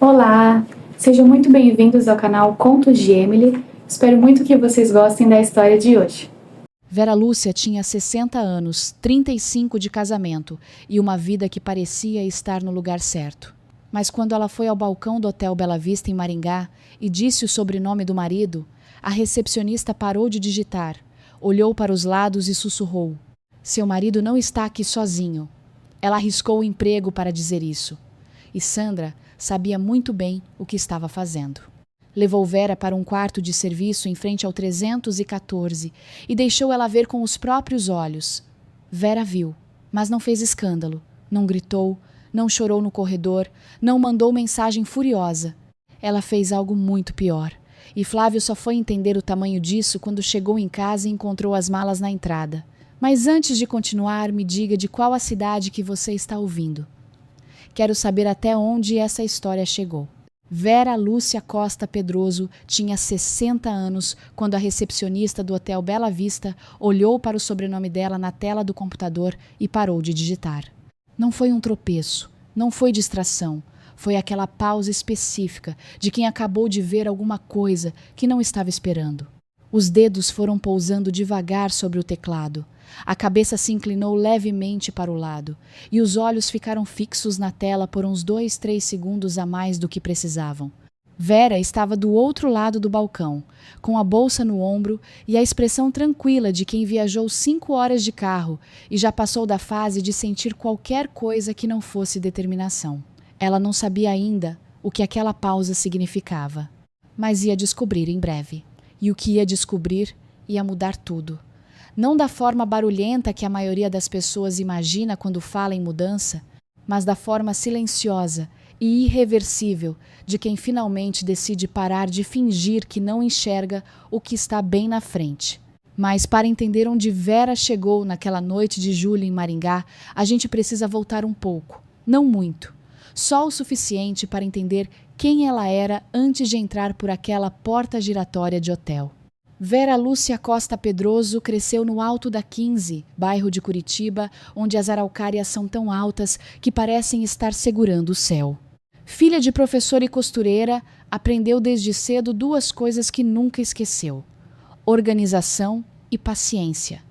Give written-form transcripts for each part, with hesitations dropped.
Olá, sejam muito bem-vindos ao canal Contos de Emily. Espero muito que vocês gostem da história de hoje. Vera Lúcia tinha 60 anos, 35 de casamento e uma vida que parecia estar no lugar certo. Mas quando ela foi ao balcão do Hotel Bela Vista em Maringá e disse o sobrenome do marido, a recepcionista parou de digitar, olhou para os lados e sussurrou: "Seu marido não está aqui sozinho." Ela arriscou o emprego para dizer isso. E Sandra sabia muito bem o que estava fazendo. Levou Vera para um quarto de serviço em frente ao 314 e deixou ela ver com os próprios olhos. Vera viu, mas não fez escândalo, não gritou, não chorou no corredor, não mandou mensagem furiosa. Ela fez algo muito pior, e Flávio só foi entender o tamanho disso quando chegou em casa e encontrou as malas na entrada. Mas antes de continuar, me diga de qual a cidade que você está ouvindo. Quero saber até onde essa história chegou. Vera Lúcia Costa Pedroso tinha 60 anos quando a recepcionista do Hotel Bela Vista olhou para o sobrenome dela na tela do computador e parou de digitar. Não foi um tropeço, não foi distração, foi aquela pausa específica de quem acabou de ver alguma coisa que não estava esperando. Os dedos foram pousando devagar sobre o teclado. A cabeça se inclinou levemente para o lado, e os olhos ficaram fixos na tela por uns 2, 3 segundos a mais do que precisavam. Vera estava do outro lado do balcão, com a bolsa no ombro e a expressão tranquila de quem viajou 5 horas de carro e já passou da fase de sentir qualquer coisa que não fosse determinação. Ela não sabia ainda o que aquela pausa significava, mas ia descobrir em breve. E o que ia descobrir ia mudar tudo. Não da forma barulhenta que a maioria das pessoas imagina quando fala em mudança, mas da forma silenciosa e irreversível de quem finalmente decide parar de fingir que não enxerga o que está bem na frente. Mas para entender onde Vera chegou naquela noite de julho em Maringá, a gente precisa voltar um pouco, não muito, só o suficiente para entender quem ela era antes de entrar por aquela porta giratória de hotel. Vera Lúcia Costa Pedroso cresceu no Alto da 15, bairro de Curitiba, onde as araucárias são tão altas que parecem estar segurando o céu. Filha de professora e costureira, aprendeu desde cedo 2 coisas que nunca esqueceu: organização e paciência.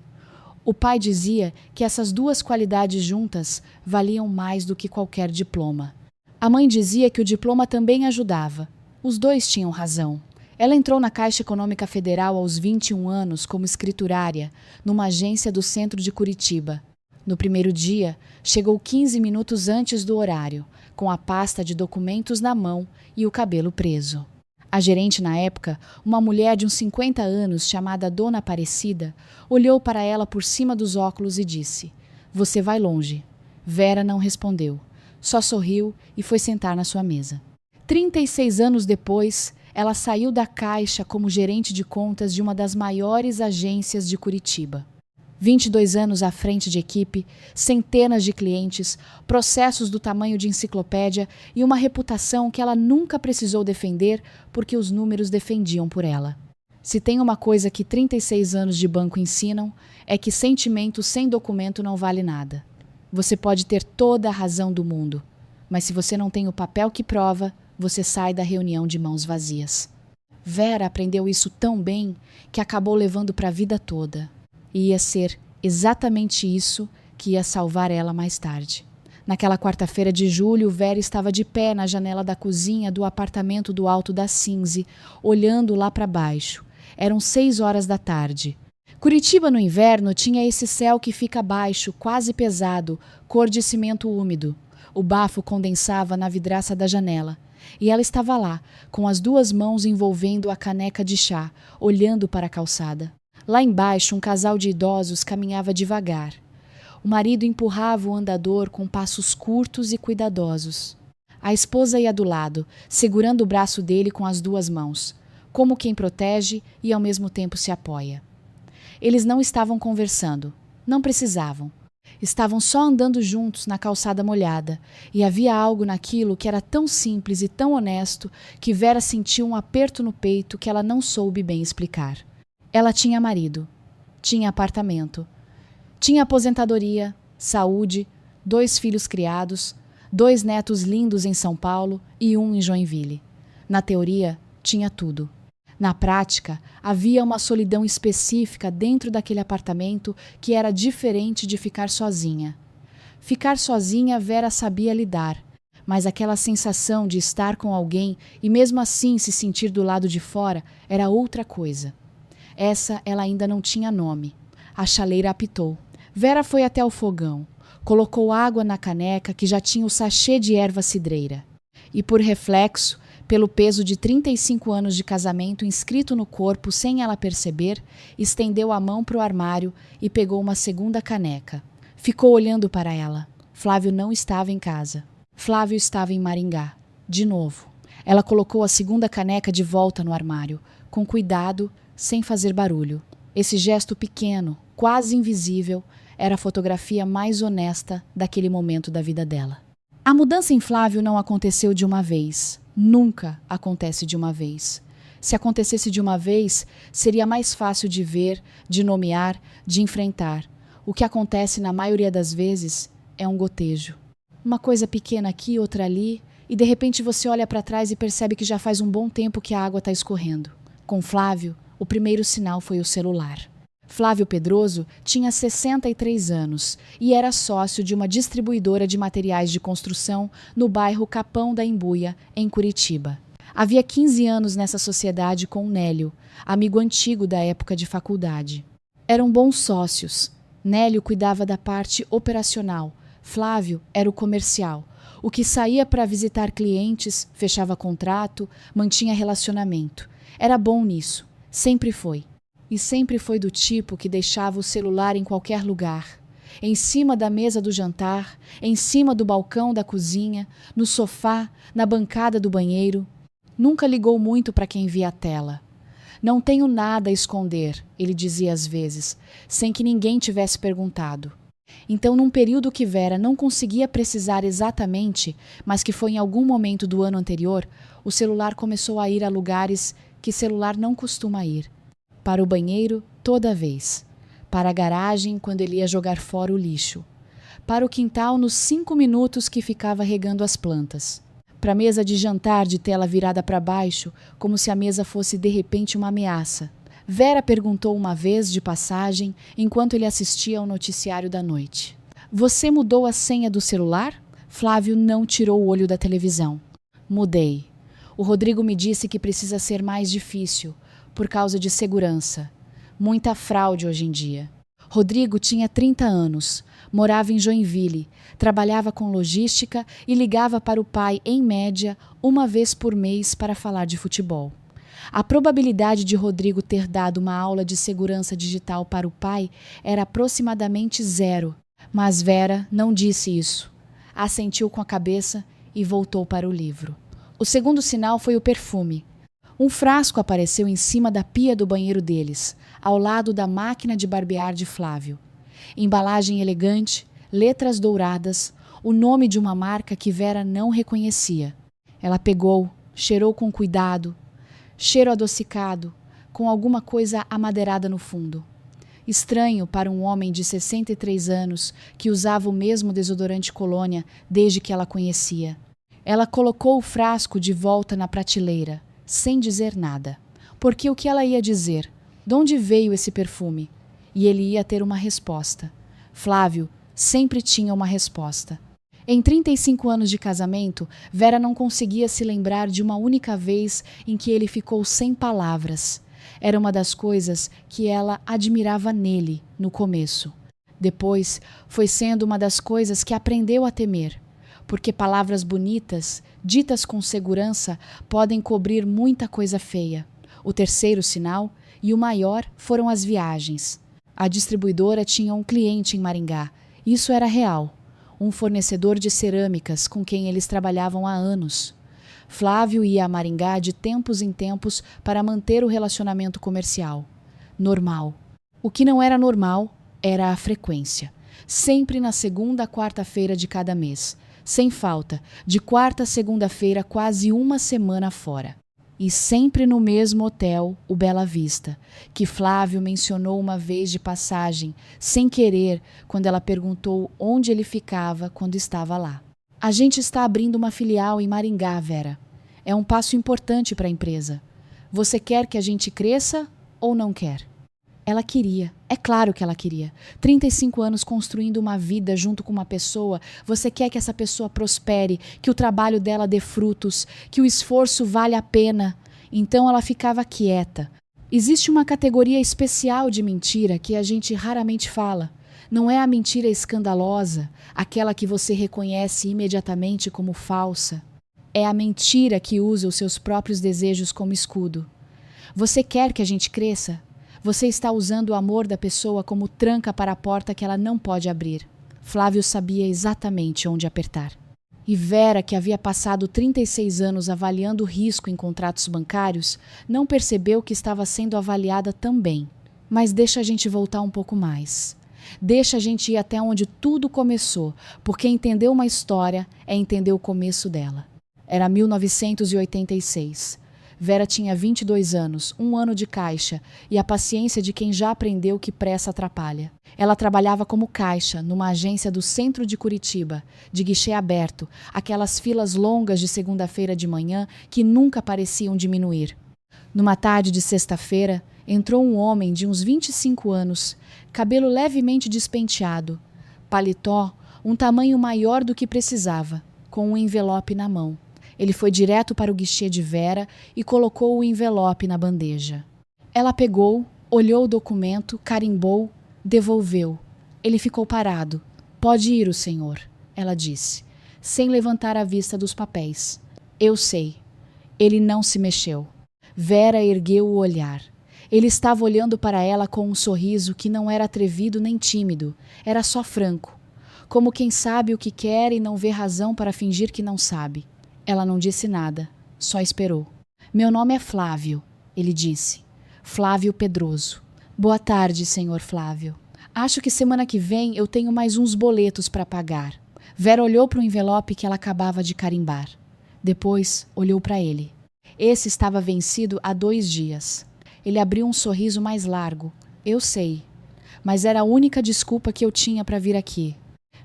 O pai dizia que essas 2 qualidades juntas valiam mais do que qualquer diploma. A mãe dizia que o diploma também ajudava. Os 2 tinham razão. Ela entrou na Caixa Econômica Federal aos 21 anos como escriturária, numa agência do centro de Curitiba. No primeiro dia, chegou 15 minutos antes do horário, com a pasta de documentos na mão e o cabelo preso. A gerente na época, uma mulher de uns 50 anos chamada Dona Aparecida, olhou para ela por cima dos óculos e disse: "Você vai longe." Vera não respondeu. Só sorriu e foi sentar na sua mesa. 36 anos depois, ela saiu da Caixa como gerente de contas de uma das maiores agências de Curitiba. 22 anos à frente de equipe, centenas de clientes, processos do tamanho de enciclopédia e uma reputação que ela nunca precisou defender porque os números defendiam por ela. Se tem uma coisa que 36 anos de banco ensinam, é que sentimento sem documento não vale nada. Você pode ter toda a razão do mundo, mas se você não tem o papel que prova, você sai da reunião de mãos vazias. Vera aprendeu isso tão bem que acabou levando para a vida toda. E ia ser exatamente isso que ia salvar ela mais tarde. Naquela quarta-feira de julho, Vera estava de pé na janela da cozinha do apartamento do Alto da 15, olhando lá para baixo. Eram 6 horas da tarde. Curitiba no inverno tinha esse céu que fica baixo, quase pesado, cor de cimento úmido. O bafo condensava na vidraça da janela. E ela estava lá, com as 2 mãos envolvendo a caneca de chá, olhando para a calçada. Lá embaixo, um casal de idosos caminhava devagar. O marido empurrava o andador com passos curtos e cuidadosos. A esposa ia do lado, segurando o braço dele com as 2 mãos, como quem protege e ao mesmo tempo se apoia. Eles não estavam conversando, não precisavam. Estavam só andando juntos na calçada molhada, e havia algo naquilo que era tão simples e tão honesto que Vera sentiu um aperto no peito que ela não soube bem explicar. Ela tinha marido, tinha apartamento, tinha aposentadoria, saúde, 2 filhos criados, 2 netos lindos em São Paulo e um em Joinville. Na teoria, tinha tudo. Na prática, havia uma solidão específica dentro daquele apartamento que era diferente de ficar sozinha. Ficar sozinha, Vera sabia lidar, mas aquela sensação de estar com alguém e mesmo assim se sentir do lado de fora era outra coisa. Essa ela ainda não tinha nome. A chaleira apitou. Vera foi até o fogão, colocou água na caneca que já tinha o sachê de erva cidreira. E por reflexo, pelo peso de 35 anos de casamento inscrito no corpo sem ela perceber, estendeu a mão para o armário e pegou uma segunda caneca. Ficou olhando para ela. Flávio não estava em casa. Flávio estava em Maringá. De novo. Ela colocou a segunda caneca de volta no armário, com cuidado, sem fazer barulho. Esse gesto pequeno, quase invisível, era a fotografia mais honesta daquele momento da vida dela. A mudança em Flávio não aconteceu de uma vez. Nunca acontece de uma vez. Se acontecesse de uma vez, seria mais fácil de ver, de nomear, de enfrentar. O que acontece na maioria das vezes é um gotejo. Uma coisa pequena aqui, outra ali, e de repente você olha para trás e percebe que já faz um bom tempo que a água está escorrendo. Com Flávio, o primeiro sinal foi o celular. Flávio Pedroso tinha 63 anos e era sócio de uma distribuidora de materiais de construção no bairro Capão da Embuia, em Curitiba. Havia 15 anos nessa sociedade com Nélio, amigo antigo da época de faculdade. Eram bons sócios. Nélio cuidava da parte operacional, Flávio era o comercial, o que saía para visitar clientes, fechava contrato, mantinha relacionamento. Era bom nisso, sempre foi. E sempre foi do tipo que deixava o celular em qualquer lugar. Em cima da mesa do jantar, em cima do balcão da cozinha, no sofá, na bancada do banheiro. Nunca ligou muito para quem via a tela. Não tenho nada a esconder, ele dizia às vezes, sem que ninguém tivesse perguntado. Então, num período que Vera não conseguia precisar exatamente, mas que foi em algum momento do ano anterior, o celular começou a ir a lugares que celular não costuma ir. Para o banheiro, toda vez. Para a garagem, quando ele ia jogar fora o lixo. Para o quintal, nos 5 minutos que ficava regando as plantas. Para a mesa de jantar de tela virada para baixo, como se a mesa fosse de repente uma ameaça. Vera perguntou uma vez, de passagem, enquanto ele assistia ao noticiário da noite. Você mudou a senha do celular? Flávio não tirou o olho da televisão. Mudei. O Rodrigo me disse que precisa ser mais difícil, por causa de segurança. Muita fraude hoje em dia. Rodrigo tinha 30 anos, morava em Joinville, trabalhava com logística e ligava para o pai, em média, uma vez por mês para falar de futebol. A probabilidade de Rodrigo ter dado uma aula de segurança digital para o pai era aproximadamente 0, mas Vera não disse isso. Assentiu com a cabeça e voltou para o livro. O segundo sinal foi o perfume. Um frasco apareceu em cima da pia do banheiro deles, ao lado da máquina de barbear de Flávio. Embalagem elegante, letras douradas, o nome de uma marca que Vera não reconhecia. Ela pegou, cheirou com cuidado, cheiro adocicado, com alguma coisa amadeirada no fundo. Estranho para um homem de 63 anos que usava o mesmo desodorante Colônia desde que ela conhecia. Ela colocou o frasco de volta na prateleira, sem dizer nada. Porque o que ela ia dizer? De onde veio esse perfume? E ele ia ter uma resposta. Flávio sempre tinha uma resposta. Em 35 anos de casamento, Vera não conseguia se lembrar de uma única vez em que ele ficou sem palavras. Era uma das coisas que ela admirava nele, no começo. Depois, foi sendo uma das coisas que aprendeu a temer. Porque palavras bonitas, ditas com segurança, podem cobrir muita coisa feia. O terceiro sinal, e o maior, foram as viagens. A distribuidora tinha um cliente em Maringá. Isso era real. Um fornecedor de cerâmicas com quem eles trabalhavam há anos. Flávio ia a Maringá de tempos em tempos para manter o relacionamento comercial. Normal. O que não era normal era a frequência. Sempre na segunda a quarta-feira de cada mês. Sem falta, de quarta a segunda-feira, quase uma semana fora. E sempre no mesmo hotel, o Bela Vista, que Flávio mencionou uma vez de passagem, sem querer, quando ela perguntou onde ele ficava quando estava lá. A gente está abrindo uma filial em Maringá, Vera. É um passo importante para a empresa. Você quer que a gente cresça ou não quer? Ela queria. É claro que ela queria. 35 anos construindo uma vida junto com uma pessoa. Você quer que essa pessoa prospere, que o trabalho dela dê frutos, que o esforço vale a pena. Então ela ficava quieta. Existe uma categoria especial de mentira que a gente raramente fala. Não é a mentira escandalosa, aquela que você reconhece imediatamente como falsa. É a mentira que usa os seus próprios desejos como escudo. Você quer que a gente cresça? Você está usando o amor da pessoa como tranca para a porta que ela não pode abrir. Flávio sabia exatamente onde apertar. E Vera, que havia passado 36 anos avaliando o risco em contratos bancários, não percebeu que estava sendo avaliada também. Mas deixa a gente voltar um pouco mais. Deixa a gente ir até onde tudo começou, porque entender uma história é entender o começo dela. Era 1986. Vera tinha 22 anos, 1 ano de caixa e a paciência de quem já aprendeu que pressa atrapalha. Ela trabalhava como caixa numa agência do centro de Curitiba, de guichê aberto, aquelas filas longas de segunda-feira de manhã que nunca pareciam diminuir. Numa tarde de sexta-feira, entrou um homem de uns 25 anos, cabelo levemente despenteado, paletó, um tamanho maior do que precisava, com um envelope na mão. Ele foi direto para o guichê de Vera e colocou o envelope na bandeja. Ela pegou, olhou o documento, carimbou, devolveu. Ele ficou parado. Pode ir, o senhor, ela disse, sem levantar a vista dos papéis. Eu sei. Ele não se mexeu. Vera ergueu o olhar. Ele estava olhando para ela com um sorriso que não era atrevido nem tímido, era só franco, como quem sabe o que quer e não vê razão para fingir que não sabe. Ela não disse nada, só esperou. Meu nome é Flávio, ele disse. Flávio Pedroso. Boa tarde, senhor Flávio. Acho que semana que vem eu tenho mais uns boletos para pagar. Vera olhou para o envelope que ela acabava de carimbar. Depois olhou para ele. Esse estava vencido há 2 dias. Ele abriu um sorriso mais largo. Eu sei. Mas era a única desculpa que eu tinha para vir aqui.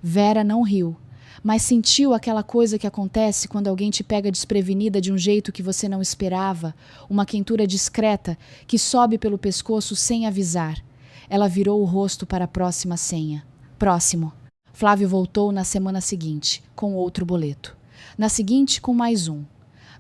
Vera não riu, mas sentiu aquela coisa que acontece quando alguém te pega desprevenida de um jeito que você não esperava, uma quentura discreta que sobe pelo pescoço sem avisar. Ela virou o rosto para a próxima senha. Próximo. Flávio voltou na semana seguinte, com outro boleto. Na seguinte, com mais um.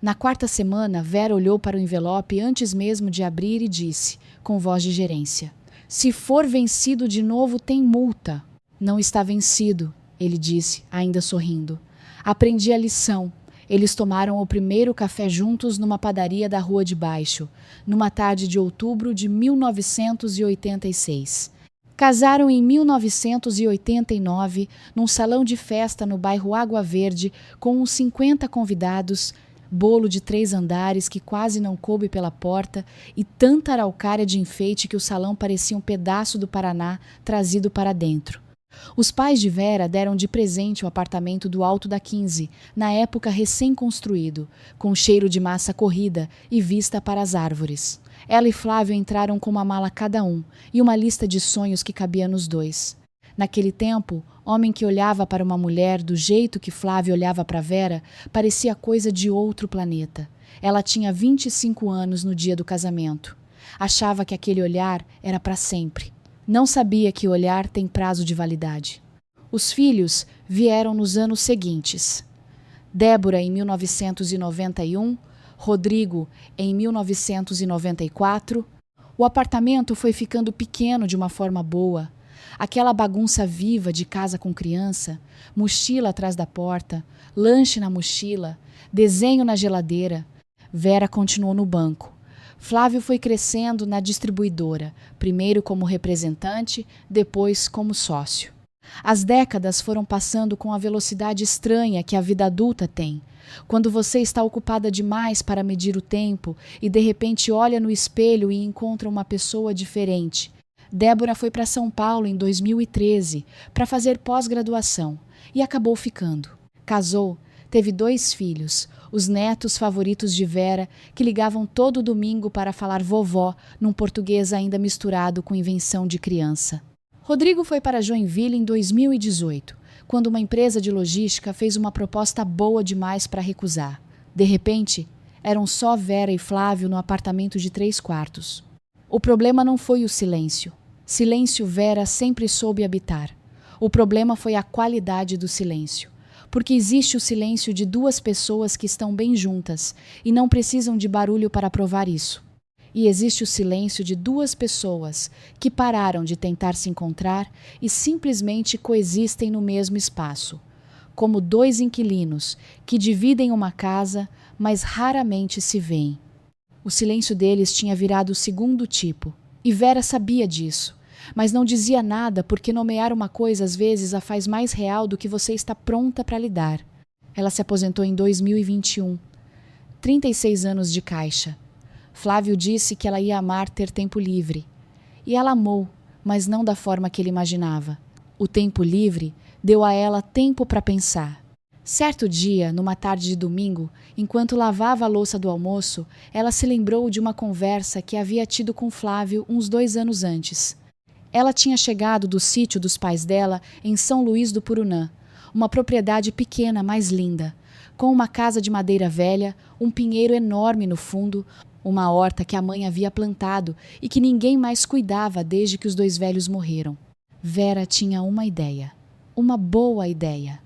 Na 4ª semana, Vera olhou para o envelope antes mesmo de abrir e disse, com voz de gerência, se for vencido de novo, tem multa. Não está vencido, ele disse, ainda sorrindo. Aprendi a lição. Eles tomaram o primeiro café juntos numa padaria da rua de baixo, numa tarde de outubro de 1986. Casaram em 1989, num salão de festa no bairro Água Verde, com uns 50 convidados, bolo de 3 andares que quase não coube pela porta e tanta araucária de enfeite que o salão parecia um pedaço do Paraná trazido para dentro. Os pais de Vera deram de presente o apartamento do Alto da 15, na época recém-construído, com cheiro de massa corrida e vista para as árvores. Ela e Flávio entraram com uma mala cada um e uma lista de sonhos que cabia nos dois. Naquele tempo, homem que olhava para uma mulher do jeito que Flávio olhava para Vera parecia coisa de outro planeta. Ela tinha 25 anos no dia do casamento. Achava que aquele olhar era para sempre. Não sabia que o olhar tem prazo de validade. Os filhos vieram nos anos seguintes. Débora em 1991, Rodrigo em 1994. O apartamento foi ficando pequeno de uma forma boa. Aquela bagunça viva de casa com criança, mochila atrás da porta, lanche na mochila, desenho na geladeira. Vera continuou no banco. Flávio foi crescendo na distribuidora, primeiro como representante, depois como sócio. As décadas foram passando com a velocidade estranha que a vida adulta tem. Quando você está ocupada demais para medir o tempo e de repente olha no espelho e encontra uma pessoa diferente. Débora foi para São Paulo em 2013 para fazer pós-graduação e acabou ficando. Casou, teve 2 filhos, os netos favoritos de Vera, que ligavam todo domingo para falar vovó num português ainda misturado com invenção de criança. Rodrigo foi para Joinville em 2018, quando uma empresa de logística fez uma proposta boa demais para recusar. De repente, eram só Vera e Flávio no apartamento de 3 quartos. O problema não foi o silêncio. Silêncio Vera sempre soube habitar. O problema foi a qualidade do silêncio. Porque existe o silêncio de 2 pessoas que estão bem juntas e não precisam de barulho para provar isso. E existe o silêncio de 2 pessoas que pararam de tentar se encontrar e simplesmente coexistem no mesmo espaço, como 2 inquilinos que dividem uma casa, mas raramente se veem. O silêncio deles tinha virado o segundo tipo, e Vera sabia disso, mas não dizia nada porque nomear uma coisa às vezes a faz mais real do que você está pronta para lidar. Ela se aposentou em 2021, 36 anos de caixa. Flávio disse que ela ia amar ter tempo livre. E ela amou, mas não da forma que ele imaginava. O tempo livre deu a ela tempo para pensar. Certo dia, numa tarde de domingo, enquanto lavava a louça do almoço, ela se lembrou de uma conversa que havia tido com Flávio uns 2 anos antes. Ela tinha chegado do sítio dos pais dela em São Luís do Purunã, uma propriedade pequena, mas linda, com uma casa de madeira velha, um pinheiro enorme no fundo, uma horta que a mãe havia plantado e que ninguém mais cuidava desde que os 2 velhos morreram. Vera tinha uma ideia, uma boa ideia.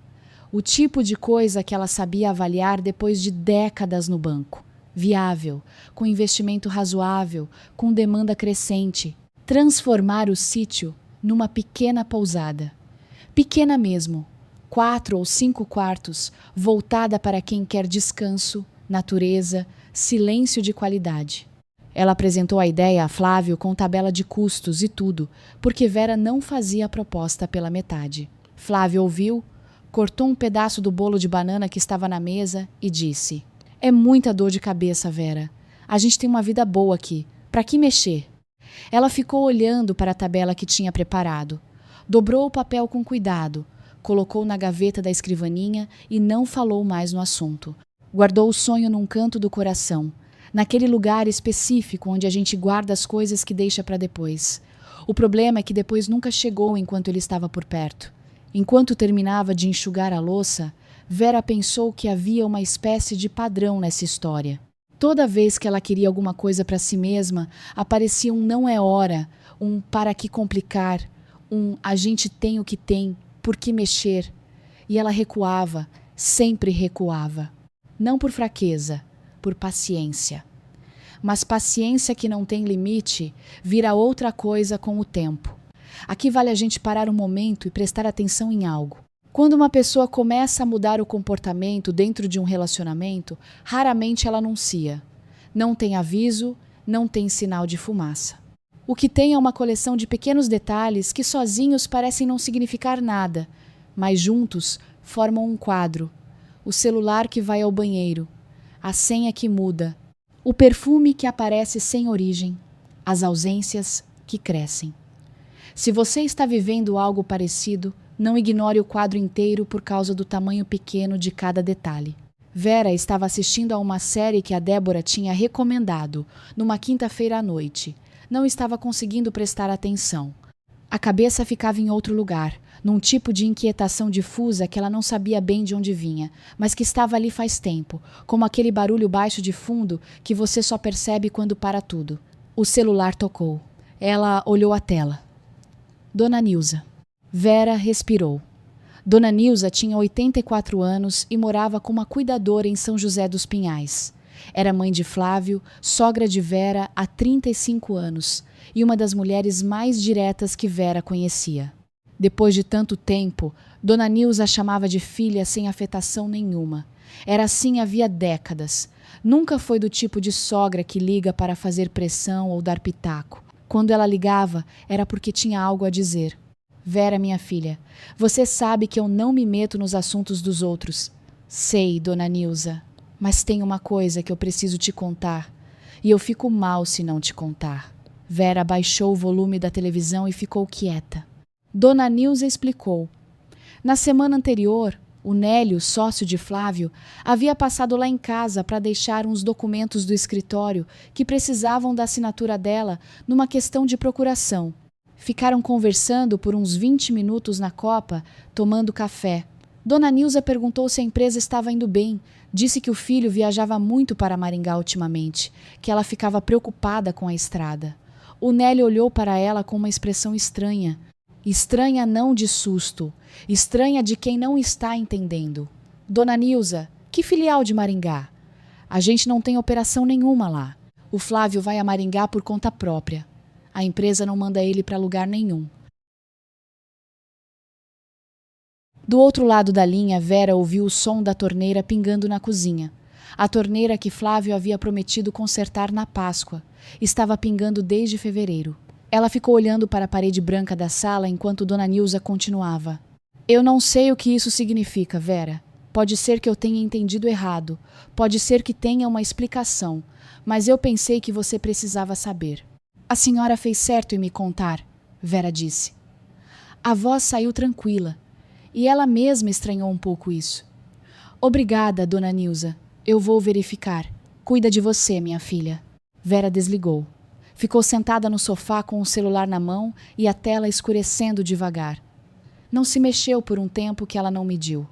O tipo de coisa que ela sabia avaliar depois de décadas no banco. Viável, com investimento razoável, com demanda crescente. Transformar o sítio numa pequena pousada. Pequena mesmo, 4 ou 5 quartos, voltada para quem quer descanso, natureza, silêncio de qualidade. Ela apresentou a ideia a Flávio com tabela de custos e tudo, porque Vera não fazia a proposta pela metade. Flávio ouviu, cortou um pedaço do bolo de banana que estava na mesa e disse: "É muita dor de cabeça, Vera. A gente tem uma vida boa aqui. Para que mexer?" Ela ficou olhando para a tabela que tinha preparado. Dobrou o papel com cuidado, colocou na gaveta da escrivaninha e não falou mais no assunto. Guardou o sonho num canto do coração, naquele lugar específico onde a gente guarda as coisas que deixa para depois. O problema é que depois nunca chegou enquanto ele estava por perto. Enquanto terminava de enxugar a louça, Vera pensou que havia uma espécie de padrão nessa história. Toda vez que ela queria alguma coisa para si mesma, aparecia um não é hora, um para que complicar, um a gente tem o que tem, por que mexer? E ela recuava, sempre recuava. Não por fraqueza, por paciência. Mas paciência que não tem limite vira outra coisa com o tempo. Aqui vale a gente parar um momento e prestar atenção em algo. Quando uma pessoa começa a mudar o comportamento dentro de um relacionamento, raramente ela anuncia. Não tem aviso, não tem sinal de fumaça. O que tem é uma coleção de pequenos detalhes que sozinhos parecem não significar nada, mas juntos formam um quadro. O celular que vai ao banheiro, a senha que muda, o perfume que aparece sem origem, as ausências que crescem. Se você está vivendo algo parecido, não ignore o quadro inteiro por causa do tamanho pequeno de cada detalhe. Vera estava assistindo a uma série que a Débora tinha recomendado numa quinta-feira à noite. Não estava conseguindo prestar atenção. A cabeça ficava em outro lugar, num tipo de inquietação difusa que ela não sabia bem de onde vinha, mas que estava ali faz tempo, como aquele barulho baixo de fundo que você só percebe quando para tudo. O celular tocou. Ela olhou a tela. Dona Nilza. Vera respirou. Dona Nilza tinha 84 anos e morava com uma cuidadora em São José dos Pinhais. Era mãe de Flávio, sogra de Vera há 35 anos e uma das mulheres mais diretas que Vera conhecia. Depois de tanto tempo, Dona Nilza a chamava de filha sem afetação nenhuma. Era assim havia décadas. Nunca foi do tipo de sogra que liga para fazer pressão ou dar pitaco. Quando ela ligava, era porque tinha algo a dizer. Vera, minha filha, você sabe que eu não me meto nos assuntos dos outros. Sei, Dona Nilza, mas tem uma coisa que eu preciso te contar. E eu fico mal se não te contar. Vera baixou o volume da televisão e ficou quieta. Dona Nilza explicou. Na semana anterior, o Nélio, sócio de Flávio, havia passado lá em casa para deixar uns documentos do escritório que precisavam da assinatura dela numa questão de procuração. Ficaram conversando por uns 20 minutos na copa, tomando café. Dona Nilza perguntou se a empresa estava indo bem. Disse que o filho viajava muito para Maringá ultimamente, que ela ficava preocupada com a estrada. O Nélio olhou para ela com uma expressão estranha. Estranha não de susto, estranha de quem não está entendendo. Dona Nilza, que filial de Maringá? A gente não tem operação nenhuma lá. O Flávio vai a Maringá por conta própria. A empresa não manda ele para lugar nenhum. Do outro lado da linha, Vera ouviu o som da torneira pingando na cozinha. A torneira que Flávio havia prometido consertar na Páscoa. Estava pingando desde fevereiro. Ela ficou olhando para a parede branca da sala enquanto Dona Nilza continuava. Eu não sei o que isso significa, Vera. Pode ser que eu tenha entendido errado. Pode ser que tenha uma explicação. Mas eu pensei que você precisava saber. A senhora fez certo em me contar, Vera disse. A voz saiu tranquila. E ela mesma estranhou um pouco isso. Obrigada, Dona Nilza. Eu vou verificar. Cuida de você, minha filha. Vera desligou. Ficou sentada no sofá com o celular na mão e a tela escurecendo devagar. Não se mexeu por um tempo que ela não mediu.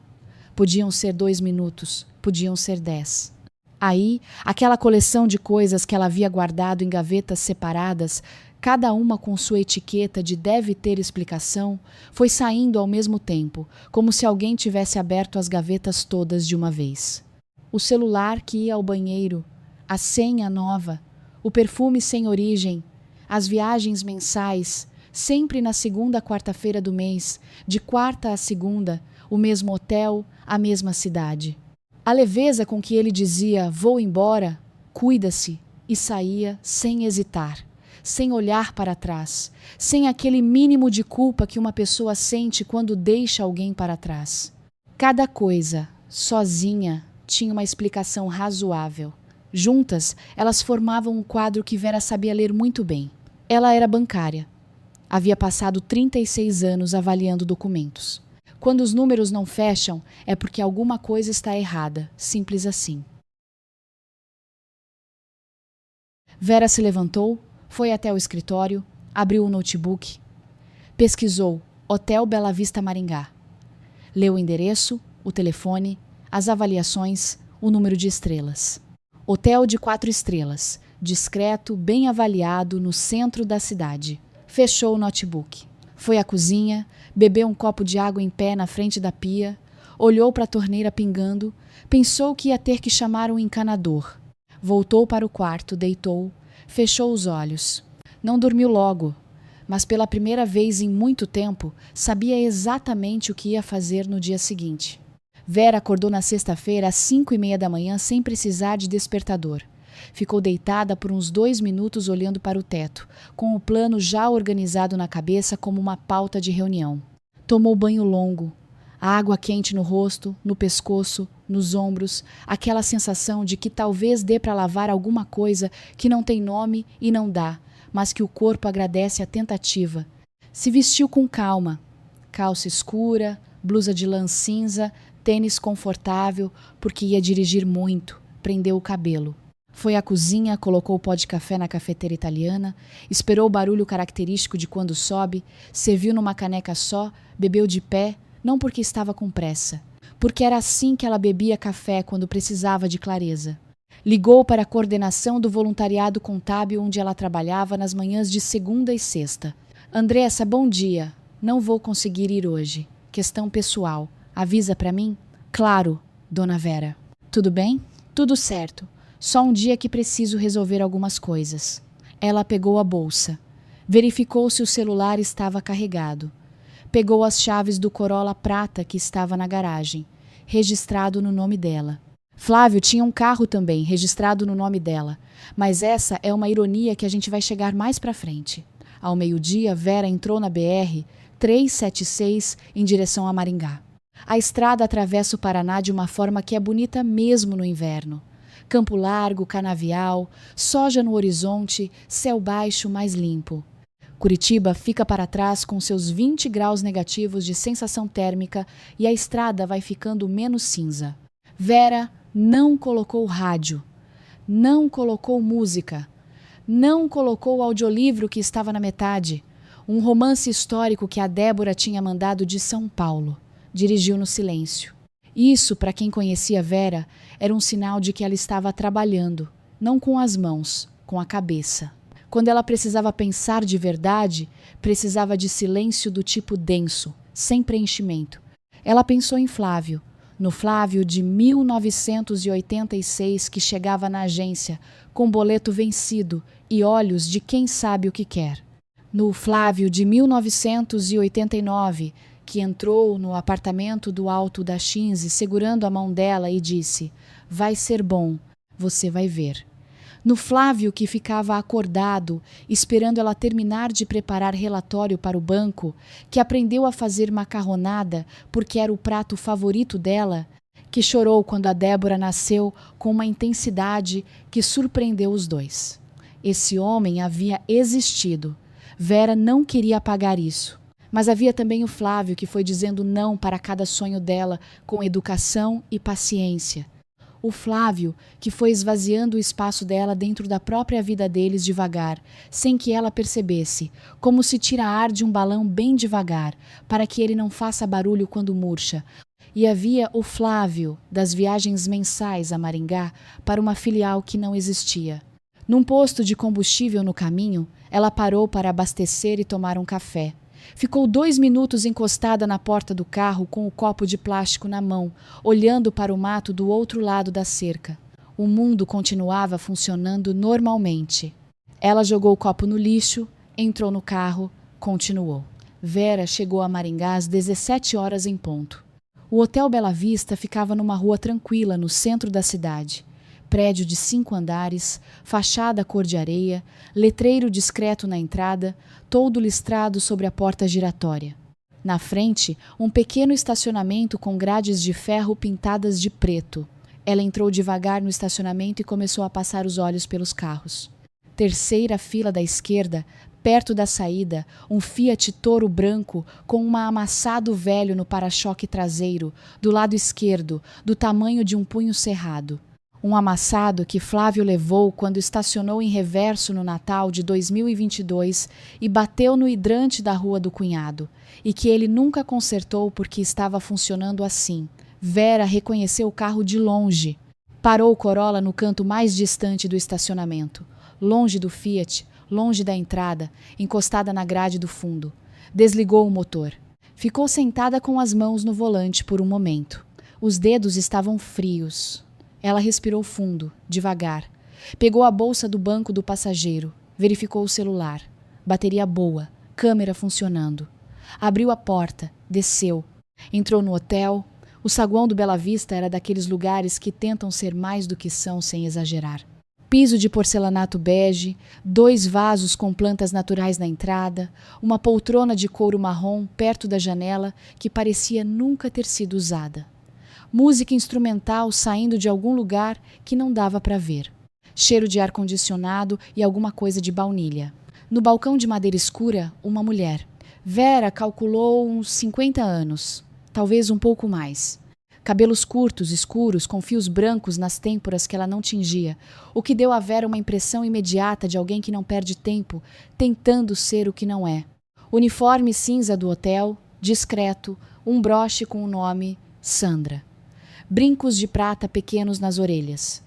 Podiam ser 2 minutos, podiam ser 10. Aí, aquela coleção de coisas que ela havia guardado em gavetas separadas, cada uma com sua etiqueta de deve ter explicação, foi saindo ao mesmo tempo, como se alguém tivesse aberto as gavetas todas de uma vez. O celular que ia ao banheiro, a senha nova, o perfume sem origem, as viagens mensais, sempre na segunda quarta-feira do mês, de quarta a segunda, o mesmo hotel, a mesma cidade. A leveza com que ele dizia vou embora, cuida-se, e saía sem hesitar, sem olhar para trás, sem aquele mínimo de culpa que uma pessoa sente quando deixa alguém para trás. Cada coisa, sozinha, tinha uma explicação razoável. Juntas, elas formavam um quadro que Vera sabia ler muito bem. Ela era bancária. Havia passado 36 anos avaliando documentos. Quando os números não fecham, é porque alguma coisa está errada, simples assim. Vera se levantou, foi até o escritório, abriu o notebook, pesquisou Hotel Bela Vista Maringá. Leu o endereço, o telefone, as avaliações, o número de estrelas. Hotel de 4 estrelas, discreto, bem avaliado, no centro da cidade. Fechou o notebook. Foi à cozinha, bebeu um copo de água em pé na frente da pia, olhou para a torneira pingando, pensou que ia ter que chamar um encanador. Voltou para o quarto, deitou, fechou os olhos. Não dormiu logo, mas pela primeira vez em muito tempo, sabia exatamente o que ia fazer no dia seguinte. Vera acordou na sexta-feira às 5:30 da manhã sem precisar de despertador. Ficou deitada por uns 2 minutos olhando para o teto, com o plano já organizado na cabeça como uma pauta de reunião. Tomou banho longo, a água quente no rosto, no pescoço, nos ombros, aquela sensação de que talvez dê para lavar alguma coisa que não tem nome e não dá, mas que o corpo agradece a tentativa. Se vestiu com calma, calça escura, blusa de lã cinza, tênis confortável, porque ia dirigir muito, prendeu o cabelo. Foi à cozinha, colocou o pó de café na cafeteira italiana, esperou o barulho característico de quando sobe, serviu numa caneca só, bebeu de pé, não porque estava com pressa, porque era assim que ela bebia café quando precisava de clareza. Ligou para a coordenação do voluntariado contábil onde ela trabalhava nas manhãs de segunda e sexta. Andressa, bom dia. Não vou conseguir ir hoje. Questão pessoal. Avisa para mim? Claro, dona Vera. Tudo bem? Tudo certo. Só um dia que preciso resolver algumas coisas. Ela pegou a bolsa. Verificou se o celular estava carregado. Pegou as chaves do Corolla prata que estava na garagem, registrado no nome dela. Flávio tinha um carro também, registrado no nome dela. Mas essa é uma ironia que a gente vai chegar mais para frente. Ao meio-dia, Vera entrou na BR-376 em direção a Maringá. A estrada atravessa o Paraná de uma forma que é bonita mesmo no inverno. Campo largo, canavial, soja no horizonte, céu baixo mais limpo. Curitiba fica para trás com seus 20 graus negativos de sensação térmica e a estrada vai ficando menos cinza. Vera não colocou rádio, não colocou música, não colocou o audiolivro que estava na metade. Um romance histórico que a Débora tinha mandado de São Paulo. Dirigiu no silêncio. Isso, para quem conhecia Vera, era um sinal de que ela estava trabalhando, não com as mãos, com a cabeça. Quando ela precisava pensar de verdade, precisava de silêncio do tipo denso, sem preenchimento. Ela pensou em Flávio, no Flávio de 1986 que chegava na agência, com boleto vencido e olhos de quem sabe o que quer. No Flávio de 1989, que entrou no apartamento do alto da Shinzi segurando a mão dela e disse: "Vai ser bom, você vai ver." No Flávio que ficava acordado, esperando ela terminar de preparar relatório para o banco, que aprendeu a fazer macarronada porque era o prato favorito dela, que chorou quando a Débora nasceu com uma intensidade que surpreendeu os dois. Esse homem havia existido. Vera não queria apagar isso. Mas havia também o Flávio que foi dizendo não para cada sonho dela com educação e paciência. O Flávio que foi esvaziando o espaço dela dentro da própria vida deles devagar, sem que ela percebesse, como se tira ar de um balão bem devagar, para que ele não faça barulho quando murcha. E havia o Flávio das viagens mensais a Maringá para uma filial que não existia. Num posto de combustível no caminho, ela parou para abastecer e tomar um café. Ficou 2 minutos encostada na porta do carro com o copo de plástico na mão, olhando para o mato do outro lado da cerca. O mundo continuava funcionando normalmente. Ela jogou o copo no lixo, entrou no carro, continuou. Vera chegou a Maringá às 17 horas em ponto. O Hotel Bela Vista ficava numa rua tranquila no centro da cidade. Prédio de 5 andares, fachada cor de areia, letreiro discreto na entrada, toldo listrado sobre a porta giratória. Na frente, um pequeno estacionamento com grades de ferro pintadas de preto. Ela entrou devagar no estacionamento e começou a passar os olhos pelos carros. Terceira fila da esquerda, perto da saída, um Fiat Toro branco com um amassado velho no para-choque traseiro, do lado esquerdo, do tamanho de um punho cerrado. Um amassado que Flávio levou quando estacionou em reverso no Natal de 2022 e bateu no hidrante da rua do cunhado, e que ele nunca consertou porque estava funcionando assim. Vera reconheceu o carro de longe. Parou o Corolla no canto mais distante do estacionamento, longe do Fiat, longe da entrada, encostada na grade do fundo. Desligou o motor. Ficou sentada com as mãos no volante por um momento. Os dedos estavam frios. Ela respirou fundo, devagar. Pegou a bolsa do banco do passageiro. Verificou o celular. Bateria boa. Câmera funcionando. Abriu a porta. Desceu. Entrou no hotel. O saguão do Bela Vista era daqueles lugares que tentam ser mais do que são sem exagerar. Piso de porcelanato bege, 2 vasos com plantas naturais na entrada, uma poltrona de couro marrom perto da janela que parecia nunca ter sido usada. Música instrumental saindo de algum lugar que não dava para ver. Cheiro de ar-condicionado e alguma coisa de baunilha. No balcão de madeira escura, uma mulher. Vera calculou uns 50 anos, talvez um pouco mais. Cabelos curtos, escuros, com fios brancos nas têmporas que ela não tingia, o que deu a Vera uma impressão imediata de alguém que não perde tempo, tentando ser o que não é. Uniforme cinza do hotel, discreto, um broche com o nome Sandra. Brincos de prata pequenos nas orelhas.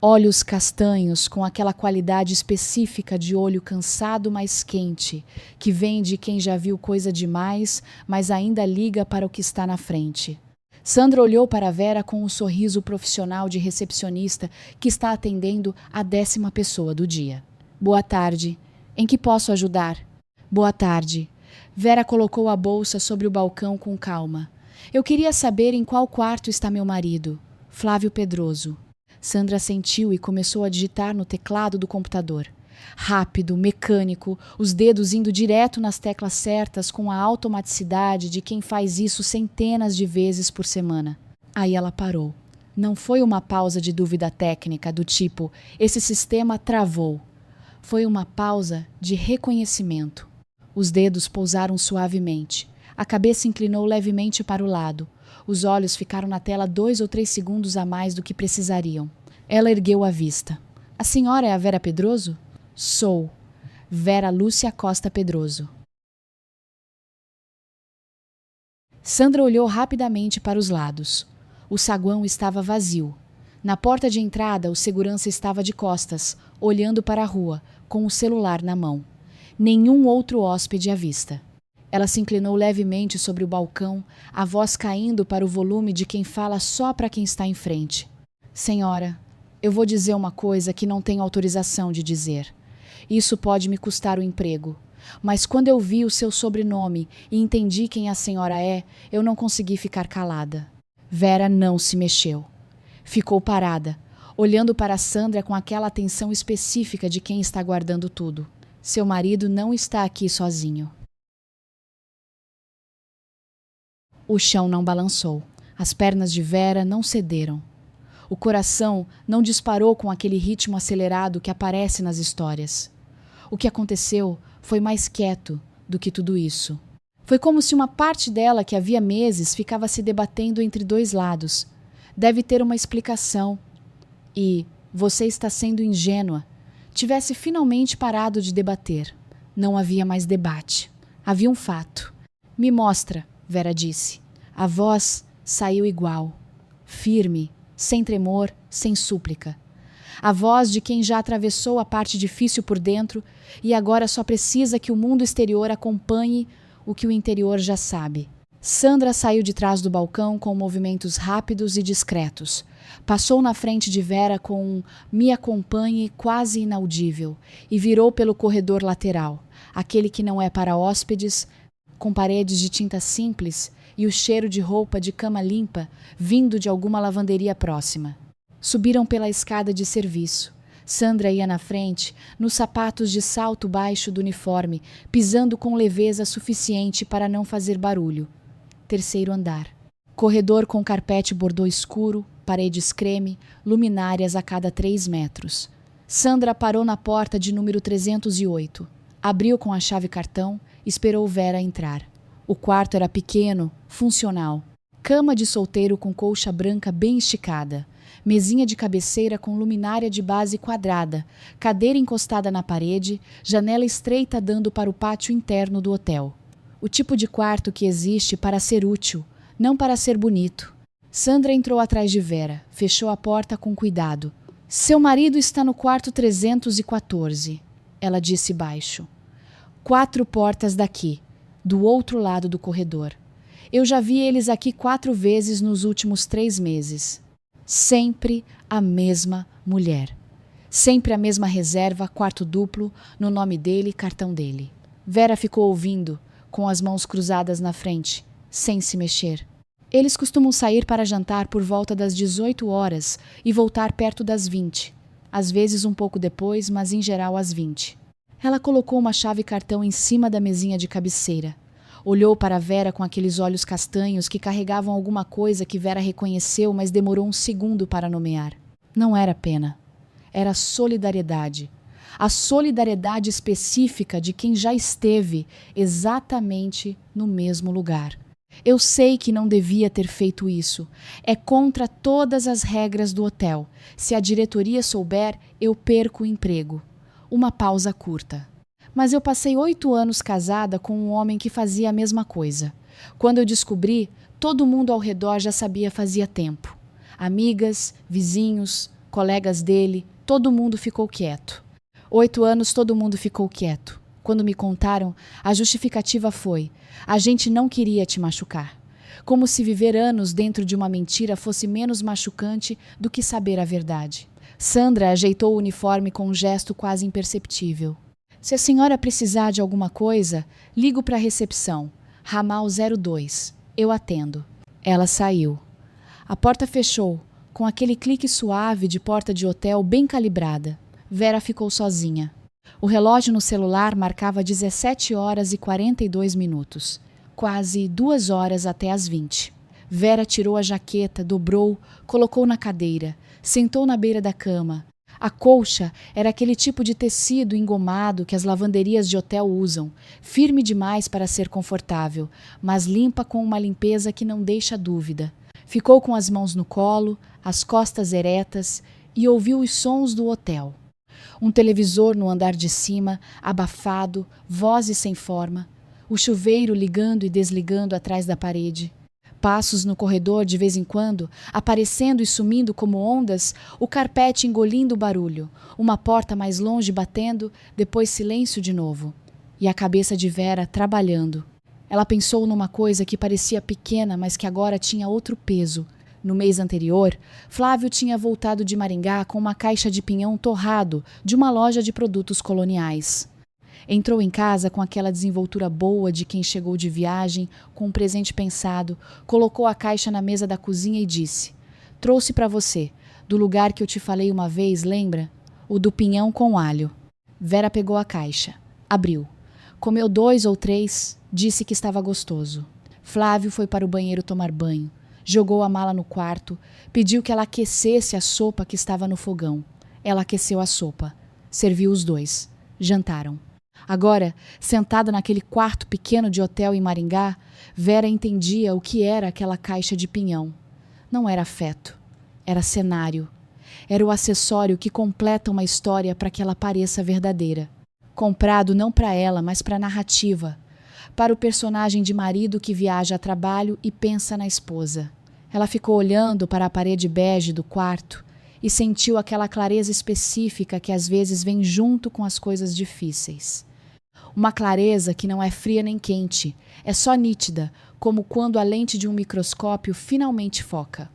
Olhos castanhos com aquela qualidade específica de olho cansado mas quente, que vem de quem já viu coisa demais, mas ainda liga para o que está na frente. Sandra olhou para Vera com um sorriso profissional de recepcionista que está atendendo a 10ª pessoa do dia. Boa tarde. Em que posso ajudar? Boa tarde. Vera colocou a bolsa sobre o balcão com calma. Eu queria saber em qual quarto está meu marido. Flávio Pedroso. Sandra sentiu e começou a digitar no teclado do computador. Rápido, mecânico, os dedos indo direto nas teclas certas com a automaticidade de quem faz isso centenas de vezes por semana. Aí ela parou. Não foi uma pausa de dúvida técnica do tipo, esse sistema travou. Foi uma pausa de reconhecimento. Os dedos pousaram suavemente. A cabeça inclinou levemente para o lado. Os olhos ficaram na tela 2 ou 3 segundos a mais do que precisariam. Ela ergueu a vista. A senhora é a Vera Pedroso? Sou. Vera Lúcia Costa Pedroso. Sandra olhou rapidamente para os lados. O saguão estava vazio. Na porta de entrada, o segurança estava de costas, olhando para a rua, com o celular na mão. Nenhum outro hóspede à vista. Ela se inclinou levemente sobre o balcão, a voz caindo para o volume de quem fala só para quem está em frente. Senhora, eu vou dizer uma coisa que não tenho autorização de dizer. Isso pode me custar o emprego. Mas quando eu vi o seu sobrenome e entendi quem a senhora é, eu não consegui ficar calada. Vera não se mexeu. Ficou parada, olhando para Sandra com aquela atenção específica de quem está guardando tudo. Seu marido não está aqui sozinho. O chão não balançou. As pernas de Vera não cederam. O coração não disparou com aquele ritmo acelerado que aparece nas histórias. O que aconteceu foi mais quieto do que tudo isso. Foi como se uma parte dela, que havia meses, ficava se debatendo entre dois lados. Deve ter uma explicação. E você está sendo ingênua. Tivesse finalmente parado de debater. Não havia mais debate. Havia um fato. Me mostra, Vera disse. A voz saiu igual. Firme, sem tremor, sem súplica. A voz de quem já atravessou a parte difícil por dentro e agora só precisa que o mundo exterior acompanhe o que o interior já sabe. Sandra saiu de trás do balcão com movimentos rápidos e discretos. Passou na frente de Vera com um "me acompanhe" quase inaudível e virou pelo corredor lateral, aquele que não é para hóspedes, com paredes de tinta simples e o cheiro de roupa de cama limpa vindo de alguma lavanderia próxima. Subiram pela escada de serviço. Sandra ia na frente, nos sapatos de salto baixo do uniforme, pisando com leveza suficiente para não fazer barulho. Terceiro andar. Corredor com carpete bordô escuro, paredes creme, luminárias a cada 3 metros. Sandra parou na porta de número 308. Abriu com a chave cartão, esperou Vera entrar. O quarto era pequeno, funcional. Cama de solteiro com colcha branca bem esticada. Mesinha de cabeceira com luminária de base quadrada, cadeira encostada na parede, janela estreita dando para o pátio interno do hotel. O tipo de quarto que existe para ser útil, não para ser bonito. Sandra entrou atrás de Vera, fechou a porta com cuidado. Seu marido está no quarto 314, ela disse baixo. 4 portas daqui, do outro lado do corredor. Eu já vi eles aqui 4 vezes nos últimos 3 meses. Sempre a mesma mulher. Sempre a mesma reserva, quarto duplo, no nome dele, cartão dele. Vera ficou ouvindo, com as mãos cruzadas na frente, sem se mexer. Eles costumam sair para jantar por volta das 18 horas e voltar perto das 20. Às vezes um pouco depois, mas em geral às 20. Ela colocou uma chave cartão em cima da mesinha de cabeceira. Olhou para Vera com aqueles olhos castanhos que carregavam alguma coisa que Vera reconheceu, mas demorou um segundo para nomear. Não era pena. Era solidariedade. A solidariedade específica de quem já esteve exatamente no mesmo lugar. Eu sei que não devia ter feito isso. É contra todas as regras do hotel. Se a diretoria souber, eu perco o emprego. Uma pausa curta. Mas eu passei 8 anos casada com um homem que fazia a mesma coisa. Quando eu descobri, todo mundo ao redor já sabia fazia tempo. Amigas, vizinhos, colegas dele, todo mundo ficou quieto. 8 anos todo mundo ficou quieto. Quando me contaram, a justificativa foi: a gente não queria te machucar. Como se viver anos dentro de uma mentira fosse menos machucante do que saber a verdade. Sandra ajeitou o uniforme com um gesto quase imperceptível. Se a senhora precisar de alguma coisa, ligo para a recepção. Ramal 02. Eu atendo. Ela saiu. A porta fechou, com aquele clique suave de porta de hotel bem calibrada. Vera ficou sozinha. O relógio no celular marcava 17 horas e 42 minutos. Quase 2 horas até as 20. Vera tirou a jaqueta, dobrou, colocou na cadeira, sentou na beira da cama. A colcha era aquele tipo de tecido engomado que as lavanderias de hotel usam, firme demais para ser confortável, mas limpa com uma limpeza que não deixa dúvida. Ficou com as mãos no colo, as costas eretas e ouviu os sons do hotel. Um televisor no andar de cima, abafado, vozes sem forma, o chuveiro ligando e desligando atrás da parede, Passos no corredor de vez em quando, aparecendo e sumindo como ondas, o carpete engolindo o barulho, uma porta mais longe batendo, depois silêncio de novo. E a cabeça de Vera trabalhando. Ela pensou numa coisa que parecia pequena, mas que agora tinha outro peso. No mês anterior, Flávio tinha voltado de Maringá com uma caixa de pinhão torrado de uma loja de produtos coloniais. Entrou em casa com aquela desenvoltura boa de quem chegou de viagem, com um presente pensado, colocou a caixa na mesa da cozinha e disse: "Trouxe para você, do lugar que eu te falei uma vez, lembra? O do pinhão com alho." Vera pegou a caixa, abriu. Comeu 2 ou 3, disse que estava gostoso. Flávio foi para o banheiro tomar banho. Jogou a mala no quarto, pediu que ela aquecesse a sopa que estava no fogão. Ela aqueceu a sopa. Serviu os 2. Jantaram. Agora, sentada naquele quarto pequeno de hotel em Maringá, Vera entendia o que era aquela caixa de pinhão. Não era afeto, era cenário. Era o acessório que completa uma história para que ela pareça verdadeira. Comprado não para ela, mas para a narrativa. Para o personagem de marido que viaja a trabalho e pensa na esposa. Ela ficou olhando para a parede bege do quarto e sentiu aquela clareza específica que às vezes vem junto com as coisas difíceis. Uma clareza que não é fria nem quente, é só nítida, como quando a lente de um microscópio finalmente foca.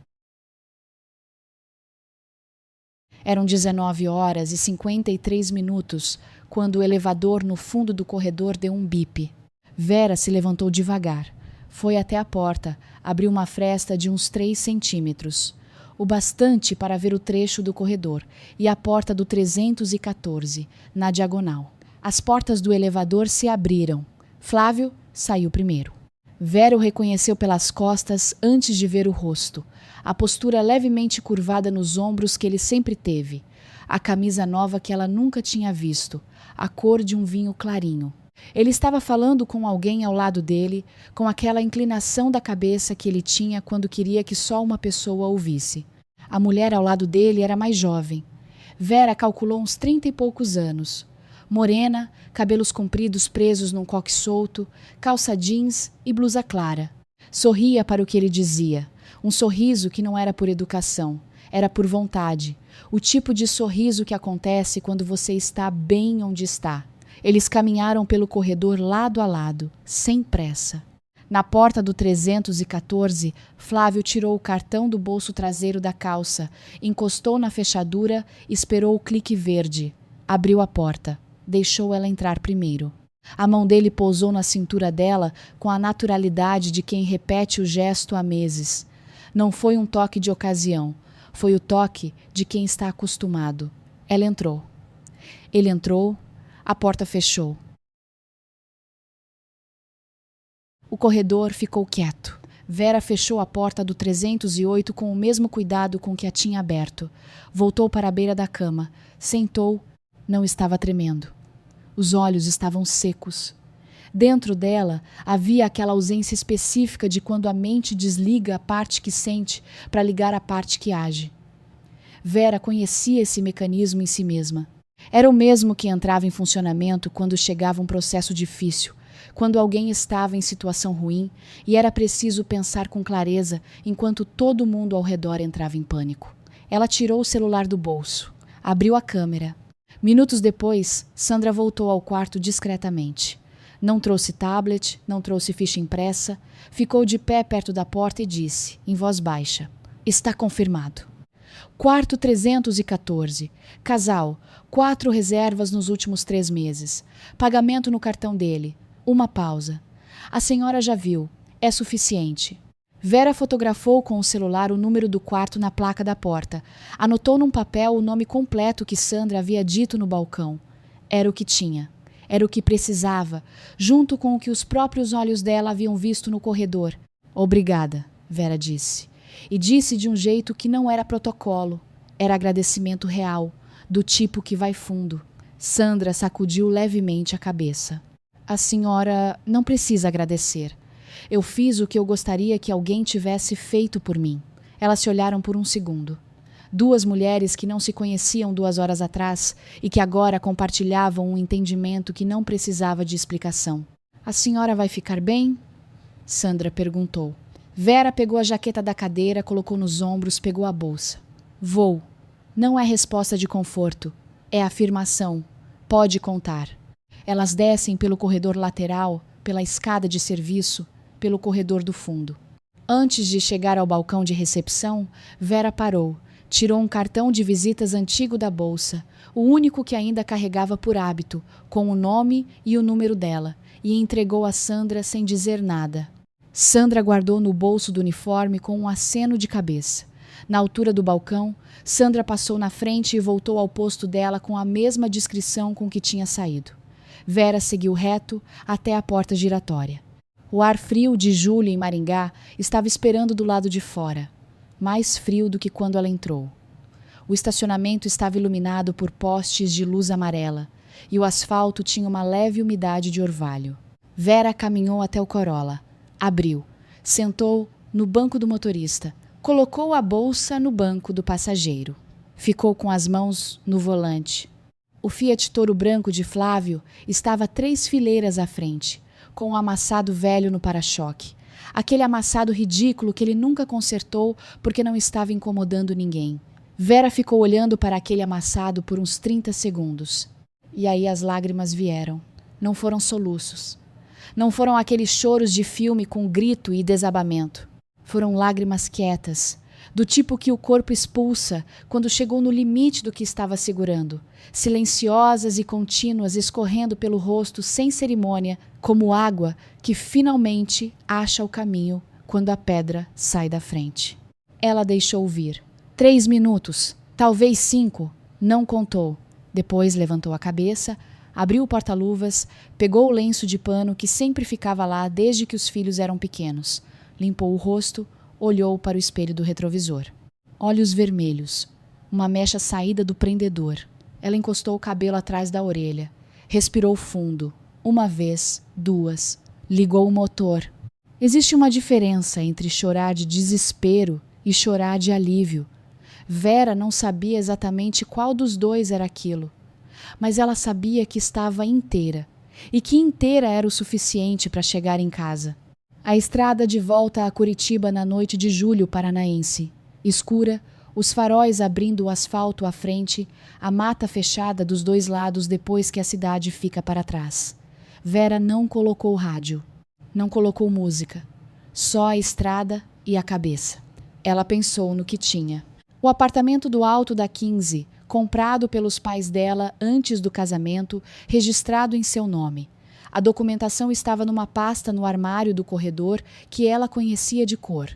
Eram 19h53 quando o elevador no fundo do corredor deu um bip. Vera se levantou devagar. Foi até a porta, abriu uma fresta de uns 3 centímetros. O bastante para ver o trecho do corredor e a porta do 314, na diagonal. As portas do elevador se abriram. Flávio saiu primeiro. Vera o reconheceu pelas costas antes de ver o rosto. A postura levemente curvada nos ombros que ele sempre teve. A camisa nova que ela nunca tinha visto. A cor de um vinho clarinho. Ele estava falando com alguém ao lado dele, com aquela inclinação da cabeça que ele tinha quando queria que só uma pessoa ouvisse. A mulher ao lado dele era mais jovem. Vera calculou uns 30 e poucos anos. Morena, cabelos compridos presos num coque solto, calça jeans e blusa clara. Sorria para o que ele dizia. Um sorriso que não era por educação, era por vontade. O tipo de sorriso que acontece quando você está bem onde está. Eles caminharam pelo corredor lado a lado, sem pressa. Na porta do 314, Flávio tirou o cartão do bolso traseiro da calça, encostou na fechadura, esperou o clique verde. Abriu a porta. Deixou ela entrar primeiro. A mão dele pousou na cintura dela com a naturalidade de quem repete o gesto há meses. Não foi um toque de ocasião, foi o toque de quem está acostumado. Ela entrou. Ele entrou, a porta fechou. O corredor ficou quieto. Vera fechou a porta do 308 com o mesmo cuidado com que a tinha aberto. Voltou para a beira da cama, sentou. Não estava tremendo. Os olhos estavam secos. Dentro dela havia aquela ausência específica de quando a mente desliga a parte que sente para ligar a parte que age. Vera conhecia esse mecanismo em si mesma. Era o mesmo que entrava em funcionamento quando chegava um processo difícil, quando alguém estava em situação ruim e era preciso pensar com clareza enquanto todo mundo ao redor entrava em pânico. Ela tirou o celular do bolso, abriu a câmera. Minutos depois, Sandra voltou ao quarto discretamente. Não trouxe tablet, não trouxe ficha impressa, ficou de pé perto da porta e disse, em voz baixa: "Está confirmado. Quarto 314. Casal, 4 reservas nos últimos 3 meses. Pagamento no cartão dele. Uma pausa. A senhora já viu. É suficiente." Vera fotografou com o celular o número do quarto na placa da porta. Anotou num papel o nome completo que Sandra havia dito no balcão. Era o que tinha. Era o que precisava, junto com o que os próprios olhos dela haviam visto no corredor. "Obrigada", Vera disse. E disse de um jeito que não era protocolo. Era agradecimento real, do tipo que vai fundo. Sandra sacudiu levemente a cabeça. "A senhora não precisa agradecer. Eu fiz o que eu gostaria que alguém tivesse feito por mim." Elas se olharam por um segundo. 2 mulheres que não se conheciam 2 horas atrás e que agora compartilhavam um entendimento que não precisava de explicação. "A senhora vai ficar bem?" Sandra perguntou. Vera pegou a jaqueta da cadeira, colocou nos ombros, pegou a bolsa. Vou. Não é resposta de conforto. É afirmação. Pode contar. Elas descem pelo corredor lateral, pela escada de serviço, pelo corredor do fundo. Antes de chegar ao balcão de recepção, Vera parou, tirou um cartão de visitas antigo da bolsa, o único que ainda carregava por hábito, com o nome e o número dela, e entregou a Sandra sem dizer nada. Sandra guardou no bolso do uniforme com um aceno de cabeça. Na altura do balcão, Sandra passou na frente e voltou ao posto dela com a mesma discrição com que tinha saído. Vera seguiu reto até a porta giratória. O ar frio de julho em Maringá estava esperando do lado de fora, mais frio do que quando ela entrou. O estacionamento estava iluminado por postes de luz amarela e o asfalto tinha uma leve umidade de orvalho. Vera caminhou até o Corolla, abriu, sentou no banco do motorista, colocou a bolsa no banco do passageiro. Ficou com as mãos no volante. O Fiat Toro branco de Flávio estava 3 fileiras à frente, com um amassado velho no para-choque. Aquele amassado ridículo que ele nunca consertou porque não estava incomodando ninguém. Vera ficou olhando para aquele amassado por uns 30 segundos. E aí as lágrimas vieram. Não foram soluços. Não foram aqueles choros de filme com grito e desabamento. Foram lágrimas quietas, do tipo que o corpo expulsa quando chegou no limite do que estava segurando, silenciosas e contínuas escorrendo pelo rosto sem cerimônia, como água que finalmente acha o caminho quando a pedra sai da frente. Ela deixou vir. 3 minutos, talvez 5, não contou. Depois levantou a cabeça, abriu o porta-luvas, pegou o lenço de pano que sempre ficava lá desde que os filhos eram pequenos, limpou o rosto, olhou para o espelho do retrovisor. Olhos vermelhos, uma mecha saída do prendedor. Ela encostou o cabelo atrás da orelha, respirou fundo, 1 vez, 2, ligou o motor. Existe uma diferença entre chorar de desespero e chorar de alívio. Vera não sabia exatamente qual dos dois era aquilo, mas ela sabia que estava inteira, e que inteira era o suficiente para chegar em casa. A estrada de volta a Curitiba na noite de julho paranaense. Escura, os faróis abrindo o asfalto à frente, a mata fechada dos 2 lados depois que a cidade fica para trás. Vera não colocou rádio, não colocou música, só a estrada e a cabeça. Ela pensou no que tinha. O apartamento do alto da 15, comprado pelos pais dela antes do casamento, registrado em seu nome. A documentação estava numa pasta no armário do corredor que ela conhecia de cor.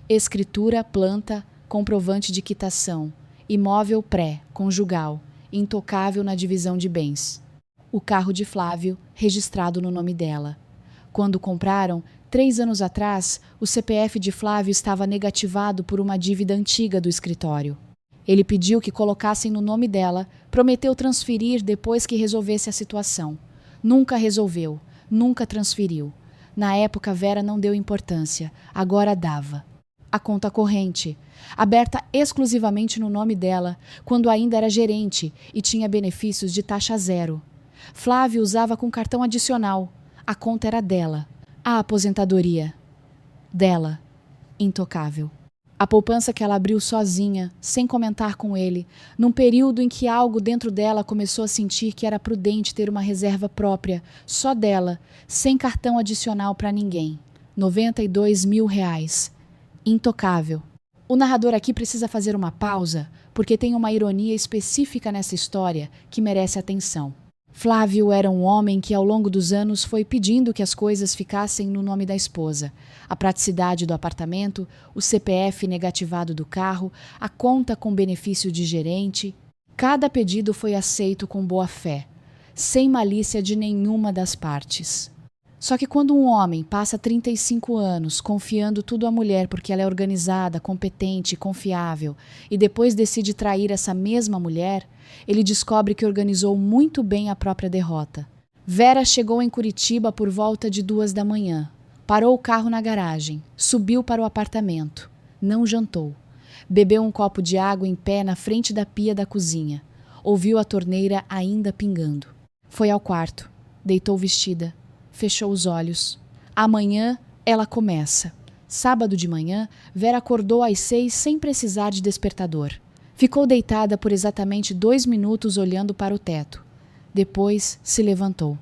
Escritura, planta, comprovante de quitação, imóvel pré-conjugal, intocável na divisão de bens. O carro de Flávio, registrado no nome dela. Quando compraram, 3 anos atrás, o CPF de Flávio estava negativado por uma dívida antiga do escritório. Ele pediu que colocassem no nome dela, prometeu transferir depois que resolvesse a situação. Nunca resolveu, nunca transferiu. Na época, Vera não deu importância, agora dava. A conta corrente, aberta exclusivamente no nome dela, quando ainda era gerente e tinha benefícios de taxa zero. Flávio usava com cartão adicional. A conta era dela. A aposentadoria. Dela. Intocável. A poupança que ela abriu sozinha, sem comentar com ele, num período em que algo dentro dela começou a sentir que era prudente ter uma reserva própria, só dela, sem cartão adicional para ninguém. R$92 mil. Intocável. O narrador aqui precisa fazer uma pausa, porque tem uma ironia específica nessa história que merece atenção. Flávio era um homem que ao longo dos anos foi pedindo que as coisas ficassem no nome da esposa. A praticidade do apartamento, o CPF negativado do carro, a conta com benefício de gerente. Cada pedido foi aceito com boa fé, sem malícia de nenhuma das partes. Só que quando um homem passa 35 anos confiando tudo à mulher porque ela é organizada, competente e confiável, e depois decide trair essa mesma mulher, ele descobre que organizou muito bem a própria derrota. Vera chegou em Curitiba por volta de 2 da manhã. Parou o carro na garagem, subiu para o apartamento. Não jantou. Bebeu um copo de água em pé na frente da pia da cozinha. Ouviu a torneira ainda pingando. Foi ao quarto. Deitou vestida. Fechou os olhos. Amanhã ela começa. Sábado de manhã, Vera acordou às 6 sem precisar de despertador. Ficou deitada por exatamente 2 minutos olhando para o teto. Depois se levantou.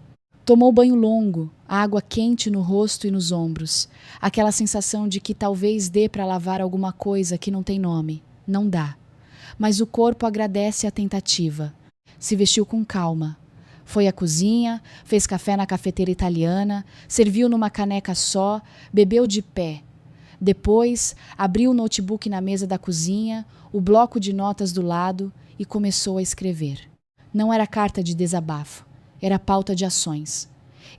Tomou banho longo, água quente no rosto e nos ombros. Aquela sensação de que talvez dê para lavar alguma coisa que não tem nome. Não dá. Mas o corpo agradece a tentativa. Se vestiu com calma. Foi à cozinha, fez café na cafeteira italiana, serviu numa caneca só, bebeu de pé. Depois, abriu o notebook na mesa da cozinha, o bloco de notas do lado e começou a escrever. Não era carta de desabafo, era pauta de ações.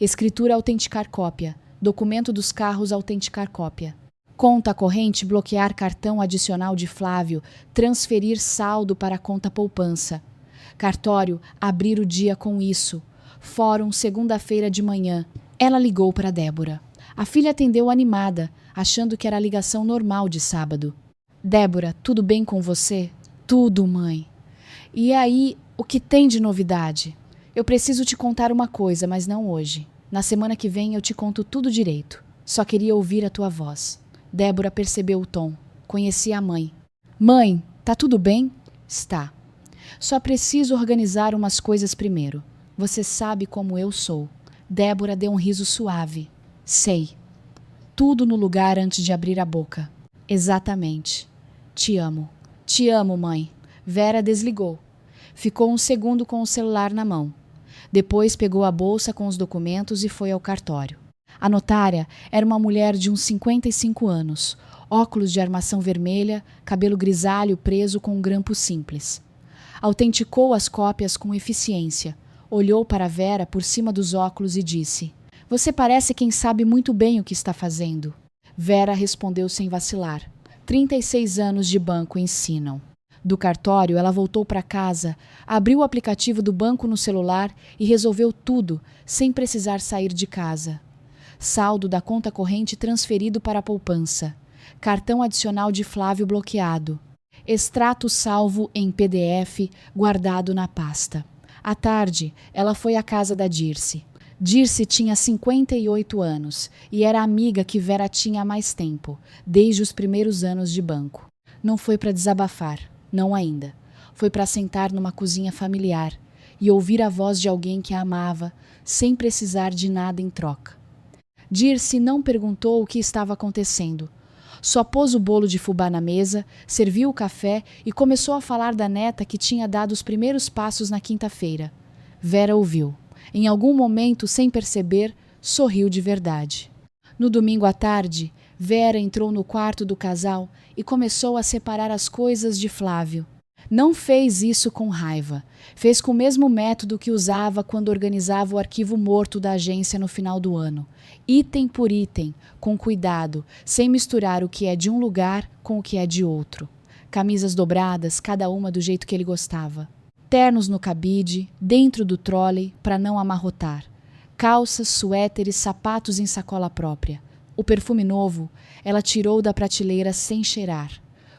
Escritura autenticar cópia, documento dos carros autenticar cópia. Conta corrente bloquear cartão adicional de Flávio, transferir saldo para a conta poupança. Cartório abrir o dia com isso. Fórum segunda-feira de manhã. Ela ligou para Débora. A filha atendeu animada, achando que era a ligação normal de sábado. Débora, tudo bem com você? Tudo, mãe. E aí, o que tem de novidade? Eu preciso te contar uma coisa, mas não hoje. Na semana que vem eu te conto tudo direito. Só queria ouvir a tua voz. Débora percebeu o tom. Conhecia a mãe. Mãe, tá tudo bem? Está. Só preciso organizar umas coisas primeiro. Você sabe como eu sou. Débora deu um riso suave. Sei. Tudo no lugar antes de abrir a boca. Exatamente. Te amo. Te amo, mãe. Vera desligou. Ficou um segundo com o celular na mão. Depois pegou a bolsa com os documentos e foi ao cartório. A notária era uma mulher de uns 55 anos, óculos de armação vermelha, cabelo grisalho preso com um grampo simples. Autenticou as cópias com eficiência, olhou para Vera por cima dos óculos e disse: Você parece quem sabe muito bem o que está fazendo. Vera respondeu sem vacilar: 36 anos de banco ensinam. Do cartório, ela voltou para casa, abriu o aplicativo do banco no celular e resolveu tudo, sem precisar sair de casa. Saldo da conta corrente transferido para a poupança. Cartão adicional de Flávio bloqueado. Extrato salvo em PDF, guardado na pasta. À tarde, ela foi à casa da Dirce. Dirce tinha 58 anos e era a amiga que Vera tinha há mais tempo, desde os primeiros anos de banco. Não foi para desabafar, não ainda. Foi para sentar numa cozinha familiar e ouvir a voz de alguém que a amava, sem precisar de nada em troca. Dirce não perguntou o que estava acontecendo. Só pôs o bolo de fubá na mesa, serviu o café e começou a falar da neta que tinha dado os primeiros passos na quinta-feira. Vera ouviu. Em algum momento, sem perceber, sorriu de verdade. No domingo à tarde, Vera entrou no quarto do casal e começou a separar as coisas de Flávio. Não fez isso com raiva. Fez com o mesmo método que usava quando organizava o arquivo morto da agência no final do ano. Item por item, com cuidado, sem misturar o que é de um lugar com o que é de outro. Camisas dobradas, cada uma do jeito que ele gostava. Ternos no cabide, dentro do trolley, para não amarrotar. Calças, suéteres, sapatos em sacola própria. O perfume novo, ela tirou da prateleira sem cheirar.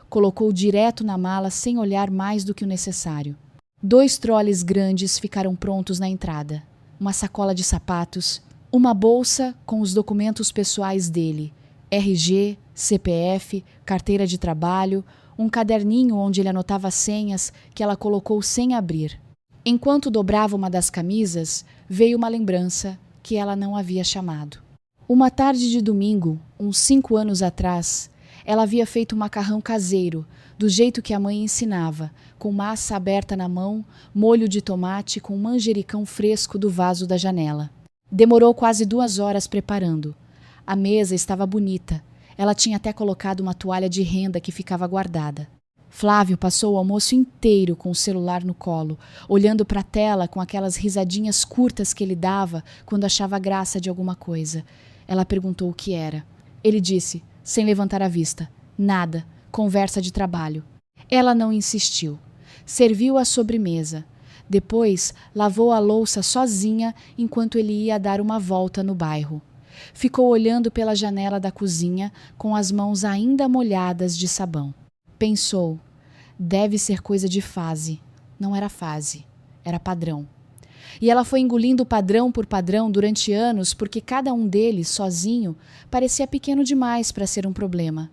Colocou direto na mala sem olhar mais do que o necessário. 2 trolleys grandes ficaram prontos na entrada. Uma sacola de sapatos, uma bolsa com os documentos pessoais dele, RG, CPF, carteira de trabalho, um caderninho onde ele anotava senhas que ela colocou sem abrir. Enquanto dobrava uma das camisas, veio uma lembrança que ela não havia chamado. Uma tarde de domingo, uns 5 anos atrás, ela havia feito um macarrão caseiro, do jeito que a mãe ensinava, com massa aberta na mão, molho de tomate com manjericão fresco do vaso da janela. Demorou quase 2 horas preparando. A mesa estava bonita. Ela tinha até colocado uma toalha de renda que ficava guardada. Flávio passou o almoço inteiro com o celular no colo, olhando para a tela com aquelas risadinhas curtas que ele dava quando achava graça de alguma coisa. Ela perguntou o que era. Ele disse, sem levantar a vista: Nada, conversa de trabalho. Ela não insistiu. Serviu a sobremesa. Depois, lavou a louça sozinha enquanto ele ia dar uma volta no bairro. Ficou olhando pela janela da cozinha com as mãos ainda molhadas de sabão. Pensou, deve ser coisa de fase. Não era fase, era padrão. E ela foi engolindo padrão por padrão durante anos porque cada um deles, sozinho, parecia pequeno demais para ser um problema.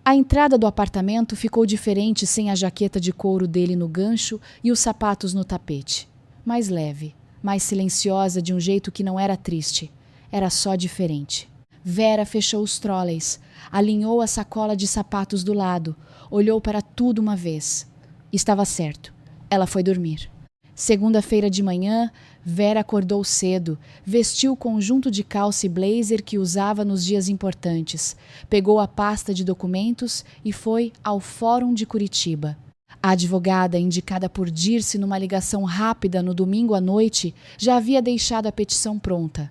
A entrada do apartamento ficou diferente sem a jaqueta de couro dele no gancho e os sapatos no tapete. Mais leve, mais silenciosa de um jeito que não era triste. Era só diferente. Vera fechou os trolleys, alinhou a sacola de sapatos do lado, olhou para tudo uma vez. Estava certo. Ela foi dormir. Segunda-feira de manhã, Vera acordou cedo, vestiu o conjunto de calça e blazer que usava nos dias importantes, pegou a pasta de documentos e foi ao Fórum de Curitiba. A advogada, indicada por Dirce numa ligação rápida no domingo à noite, já havia deixado a petição pronta.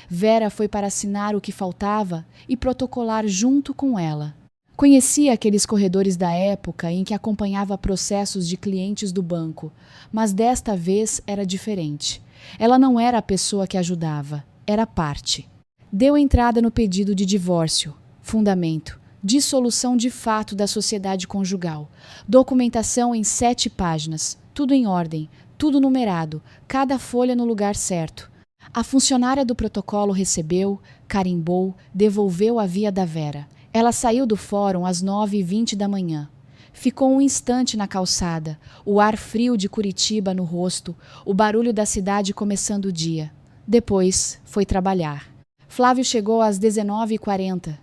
Vera foi para assinar o que faltava e protocolar junto com ela. Conhecia aqueles corredores da época em que acompanhava processos de clientes do banco, mas desta vez era diferente. Ela não era a pessoa que ajudava, era parte. Deu entrada no pedido de divórcio, fundamento, dissolução de fato da sociedade conjugal, documentação em 7 páginas, tudo em ordem, tudo numerado, cada folha no lugar certo. A funcionária do protocolo recebeu, carimbou, devolveu a via da Vera. Ela saiu do fórum às 9h20 da manhã. Ficou um instante na calçada, o ar frio de Curitiba no rosto, o barulho da cidade começando o dia. Depois foi trabalhar. Flávio chegou às 19h40.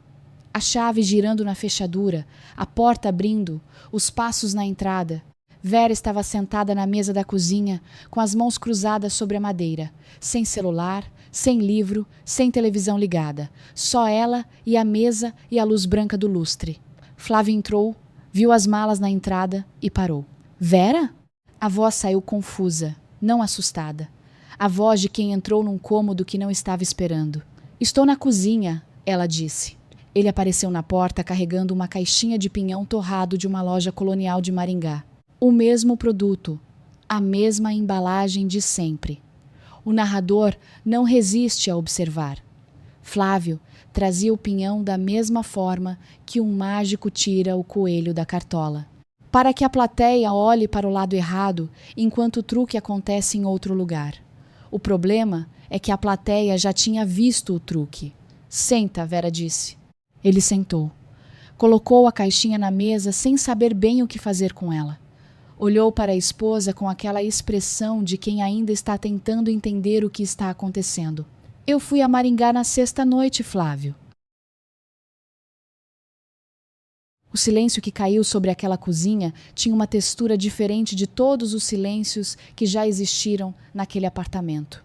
A chave girando na fechadura, a porta abrindo, os passos na entrada. Vera estava sentada na mesa da cozinha, com as mãos cruzadas sobre a madeira, sem celular, sem livro, sem televisão ligada. Só ela e a mesa e a luz branca do lustre. Flávio entrou, viu as malas na entrada e parou. Vera? A voz saiu confusa, não assustada. A voz de quem entrou num cômodo que não estava esperando. Estou na cozinha, ela disse. Ele apareceu na porta carregando uma caixinha de pinhão torrado de uma loja colonial de Maringá. O mesmo produto, a mesma embalagem de sempre. O narrador não resiste a observar. Flávio trazia o pinhão da mesma forma que um mágico tira o coelho da cartola. Para que a plateia olhe para o lado errado, enquanto o truque acontece em outro lugar. O problema é que a plateia já tinha visto o truque. Senta, Vera disse. Ele sentou. Colocou a caixinha na mesa sem saber bem o que fazer com ela. Olhou para a esposa com aquela expressão de quem ainda está tentando entender o que está acontecendo. Eu fui a Maringá na sexta-noite, Flávio. O silêncio que caiu sobre aquela cozinha tinha uma textura diferente de todos os silêncios que já existiram naquele apartamento.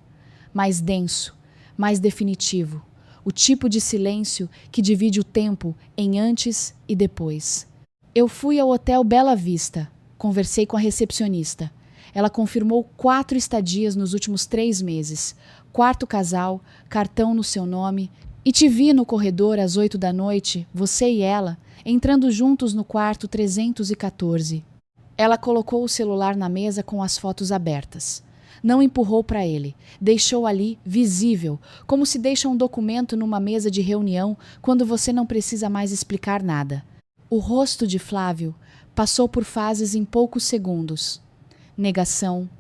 Mais denso, mais definitivo. O tipo de silêncio que divide o tempo em antes e depois. Eu fui ao Hotel Bela Vista. Conversei com a recepcionista. Ela confirmou 4 estadias nos últimos 3 meses. 4º casal, cartão no seu nome. E te vi no corredor às 8 da noite, você e ela, entrando juntos no quarto 314. Ela colocou o celular na mesa com as fotos abertas. Não empurrou para ele. Deixou ali, visível, como se deixa um documento numa mesa de reunião quando você não precisa mais explicar nada. O rosto de Flávio passou por fases em poucos segundos. Negação,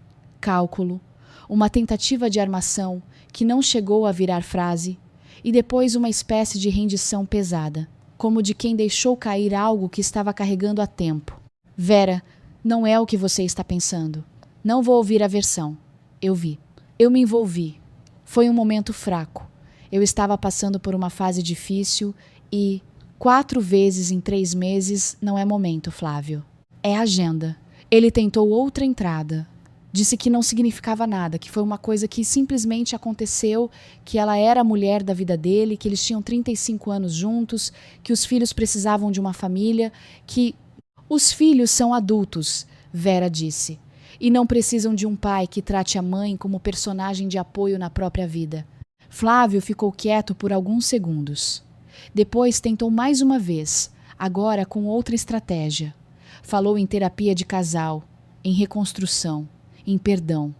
cálculo, uma tentativa de armação que não chegou a virar frase, e depois uma espécie de rendição pesada, como de quem deixou cair algo que estava carregando há tempo. Vera, não é o que você está pensando. Não vou ouvir a versão. Eu vi. Eu me envolvi. Foi um momento fraco. Eu estava passando por uma fase difícil e 4 vezes em 3 meses não é momento, Flávio. É agenda. Ele tentou outra entrada. Disse que não significava nada, que foi uma coisa que simplesmente aconteceu, que ela era a mulher da vida dele, que eles tinham 35 anos juntos, que os filhos precisavam de uma família, que os filhos são adultos, Vera disse, e não precisam de um pai que trate a mãe como personagem de apoio na própria vida. Flávio ficou quieto por alguns segundos. Depois tentou mais uma vez, agora com outra estratégia. Falou em terapia de casal, em reconstrução, em perdão.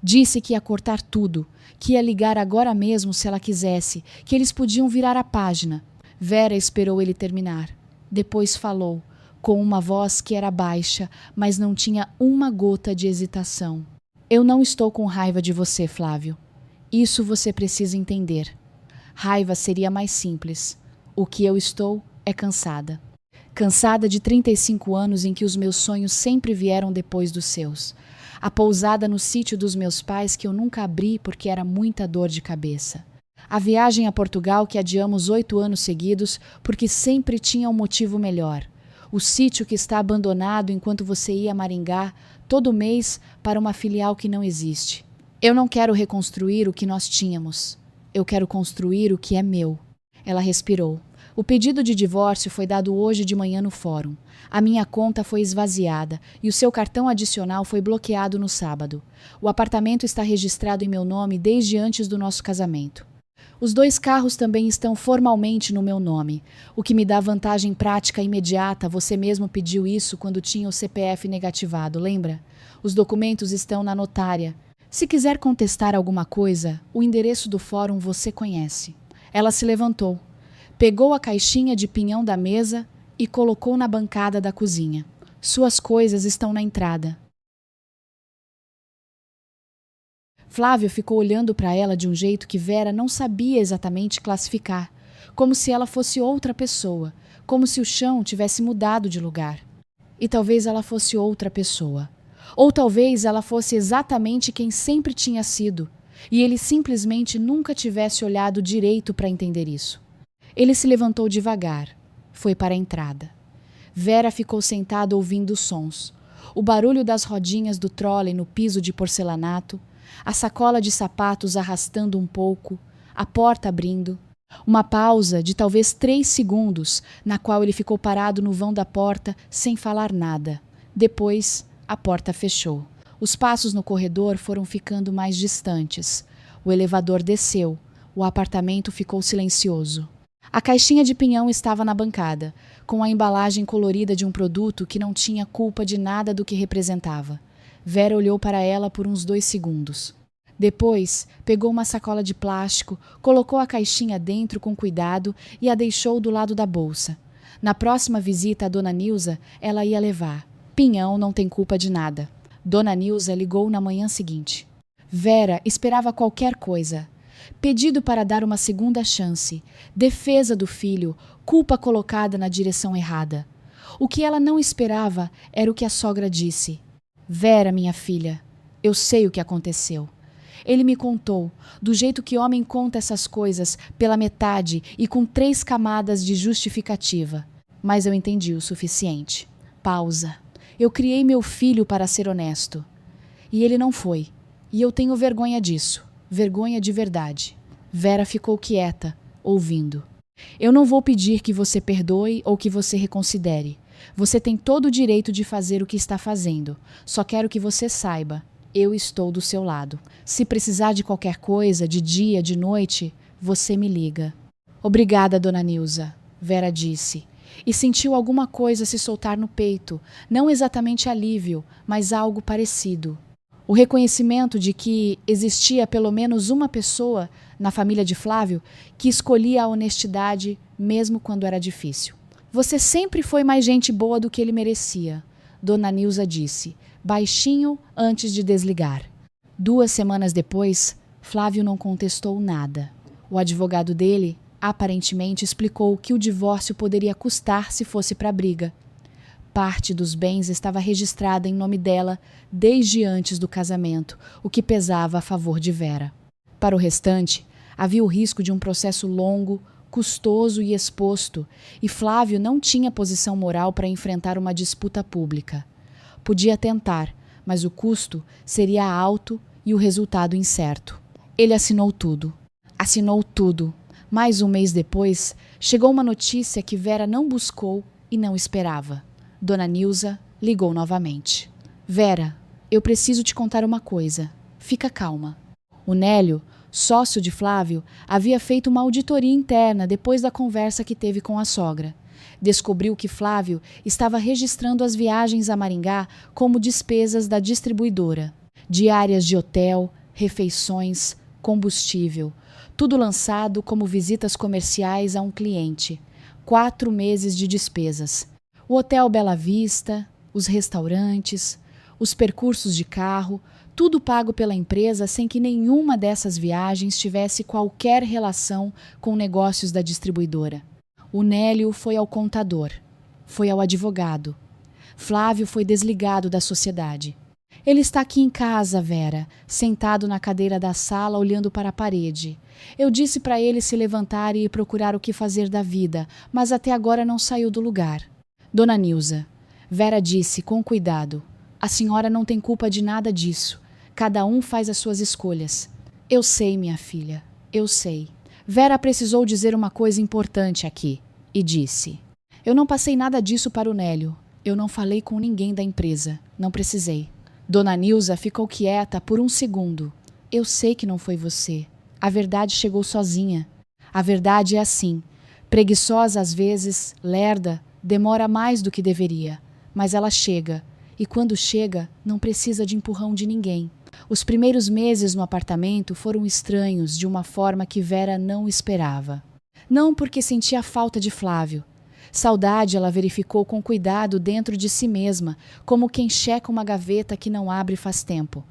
Disse que ia cortar tudo, que ia ligar agora mesmo se ela quisesse, que eles podiam virar a página. Vera esperou ele terminar. Depois falou, com uma voz que era baixa, mas não tinha uma gota de hesitação. Eu não estou com raiva de você, Flávio. Isso você precisa entender. Raiva seria mais simples. O que eu estou é cansada. Cansada de 35 anos em que os meus sonhos sempre vieram depois dos seus. A pousada no sítio dos meus pais que eu nunca abri porque era muita dor de cabeça. A viagem a Portugal que adiamos 8 anos seguidos porque sempre tinha um motivo melhor. O sítio que está abandonado enquanto você ia a Maringá todo mês para uma filial que não existe. Eu não quero reconstruir o que nós tínhamos. Eu quero construir o que é meu. Ela respirou. O pedido de divórcio foi dado hoje de manhã no fórum. A minha conta foi esvaziada e o seu cartão adicional foi bloqueado no sábado. O apartamento está registrado em meu nome desde antes do nosso casamento. Os 2 carros também estão formalmente no meu nome, o que me dá vantagem prática imediata. Você mesmo pediu isso quando tinha o CPF negativado, lembra? Os documentos estão na notária. Se quiser contestar alguma coisa, o endereço do fórum você conhece. Ela se levantou, pegou a caixinha de pinhão da mesa e colocou na bancada da cozinha. Suas coisas estão na entrada. Flávio ficou olhando para ela de um jeito que Vera não sabia exatamente classificar, como se ela fosse outra pessoa, como se o chão tivesse mudado de lugar. E talvez ela fosse outra pessoa. Ou talvez ela fosse exatamente quem sempre tinha sido, e ele simplesmente nunca tivesse olhado direito para entender isso. Ele se levantou devagar, foi para a entrada. Vera ficou sentada ouvindo os sons, o barulho das rodinhas do trolley no piso de porcelanato, a sacola de sapatos arrastando um pouco, a porta abrindo. Uma pausa de talvez 3 segundos, na qual ele ficou parado no vão da porta sem falar nada. Depois, a porta fechou. Os passos no corredor foram ficando mais distantes. O elevador desceu. O apartamento ficou silencioso. A caixinha de pinhão estava na bancada, com a embalagem colorida de um produto que não tinha culpa de nada do que representava. Vera olhou para ela por uns 2 segundos. Depois, pegou uma sacola de plástico, colocou a caixinha dentro com cuidado e a deixou do lado da bolsa. Na próxima visita a Dona Nilza, ela ia levar. Pinhão não tem culpa de nada. Dona Nilza ligou na manhã seguinte. Vera esperava qualquer coisa. Pedido para dar uma segunda chance, defesa do filho, culpa colocada na direção errada. O que ela não esperava era o que a sogra disse. Vera, minha filha, eu sei o que aconteceu. Ele me contou, do jeito que homem conta essas coisas, pela metade e com 3 camadas de justificativa. Mas eu entendi o suficiente. Pausa. Eu criei meu filho para ser honesto. E ele não foi. E eu tenho vergonha disso. Vergonha de verdade. Vera ficou quieta, ouvindo. Eu não vou pedir que você perdoe ou que você reconsidere. Você tem todo o direito de fazer o que está fazendo. Só quero que você saiba, eu estou do seu lado. Se precisar de qualquer coisa, de dia, de noite, você me liga. Obrigada, Dona Nilza, Vera disse. E sentiu alguma coisa se soltar no peito. Não exatamente alívio, mas algo parecido. O reconhecimento de que existia pelo menos uma pessoa na família de Flávio que escolhia a honestidade mesmo quando era difícil. Você sempre foi mais gente boa do que ele merecia, Dona Nilza disse, baixinho antes de desligar. 2 semanas depois, Flávio não contestou nada. O advogado dele, aparentemente, explicou que o divórcio poderia custar se fosse para a briga. Parte dos bens estava registrada em nome dela desde antes do casamento, o que pesava a favor de Vera. Para o restante, havia o risco de um processo longo, custoso e exposto, e Flávio não tinha posição moral para enfrentar uma disputa pública. Podia tentar, mas o custo seria alto e o resultado incerto. Ele assinou tudo. Assinou tudo. Mais um mês depois, chegou uma notícia que Vera não buscou e não esperava. Dona Nilza ligou novamente. Vera, eu preciso te contar uma coisa. Fica calma. O Nélio, sócio de Flávio, havia feito uma auditoria interna depois da conversa que teve com a sogra. Descobriu que Flávio estava registrando as viagens a Maringá como despesas da distribuidora. Diárias de hotel, refeições, combustível. Tudo lançado como visitas comerciais a um cliente. 4 meses de despesas. O Hotel Bela Vista, os restaurantes, os percursos de carro, tudo pago pela empresa sem que nenhuma dessas viagens tivesse qualquer relação com negócios da distribuidora. O Nélio foi ao contador, foi ao advogado. Flávio foi desligado da sociedade. Ele está aqui em casa, Vera, sentado na cadeira da sala olhando para a parede. Eu disse para ele se levantar e ir procurar o que fazer da vida, mas até agora não saiu do lugar. Dona Nilza, Vera disse com cuidado, a senhora não tem culpa de nada disso. Cada um faz as suas escolhas. Eu sei, minha filha, eu sei. Vera precisou dizer uma coisa importante aqui e disse: eu não passei nada disso para o Nélio. Eu não falei com ninguém da empresa. Não precisei. Dona Nilza ficou quieta por um segundo. Eu sei que não foi você. A verdade chegou sozinha. A verdade é assim. Preguiçosa às vezes, lerda, demora mais do que deveria. Mas ela chega. E quando chega, não precisa de empurrão de ninguém. Os primeiros meses no apartamento foram estranhos de uma forma que Vera não esperava. Não porque sentia falta de Flávio. Saudade ela verificou com cuidado dentro de si mesma, como quem checa uma gaveta que não abre faz tempo.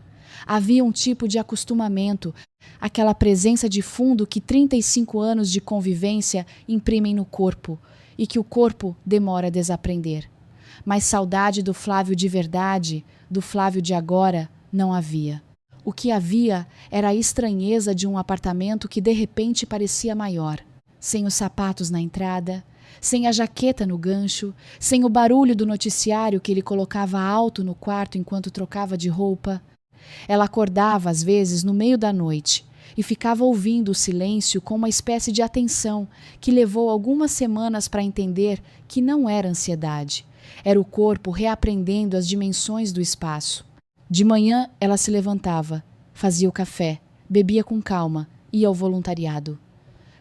Havia um tipo de acostumamento, aquela presença de fundo que 35 anos de convivência imprimem no corpo e que o corpo demora a desaprender. Mas saudade do Flávio de verdade, do Flávio de agora, não havia. O que havia era a estranheza de um apartamento que de repente parecia maior, sem os sapatos na entrada, sem a jaqueta no gancho, sem o barulho do noticiário que ele colocava alto no quarto enquanto trocava de roupa. Ela acordava às vezes no meio da noite e ficava ouvindo o silêncio com uma espécie de atenção que levou algumas semanas para entender que não era ansiedade. Era o corpo reaprendendo as dimensões do espaço. De manhã ela se levantava, fazia o café, bebia com calma, ia ao voluntariado.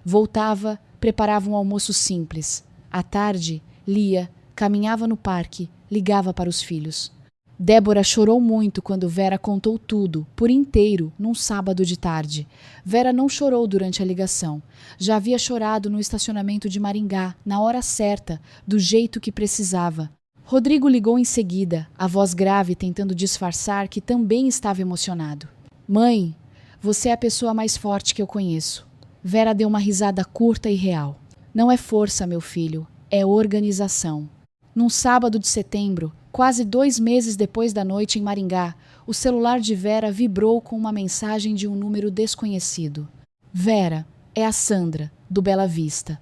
Voltava, preparava um almoço simples. À tarde, lia, caminhava no parque, ligava para os filhos. Débora chorou muito quando Vera contou tudo, por inteiro, num sábado de tarde. Vera não chorou durante a ligação. Já havia chorado no estacionamento de Maringá, na hora certa, do jeito que precisava. Rodrigo ligou em seguida, a voz grave tentando disfarçar que também estava emocionado. Mãe, você é a pessoa mais forte que eu conheço. Vera deu uma risada curta e real. Não é força, meu filho, é organização. Num sábado de setembro, quase 2 meses depois da noite em Maringá, o celular de Vera vibrou com uma mensagem de um número desconhecido. Vera, é a Sandra, do Bela Vista.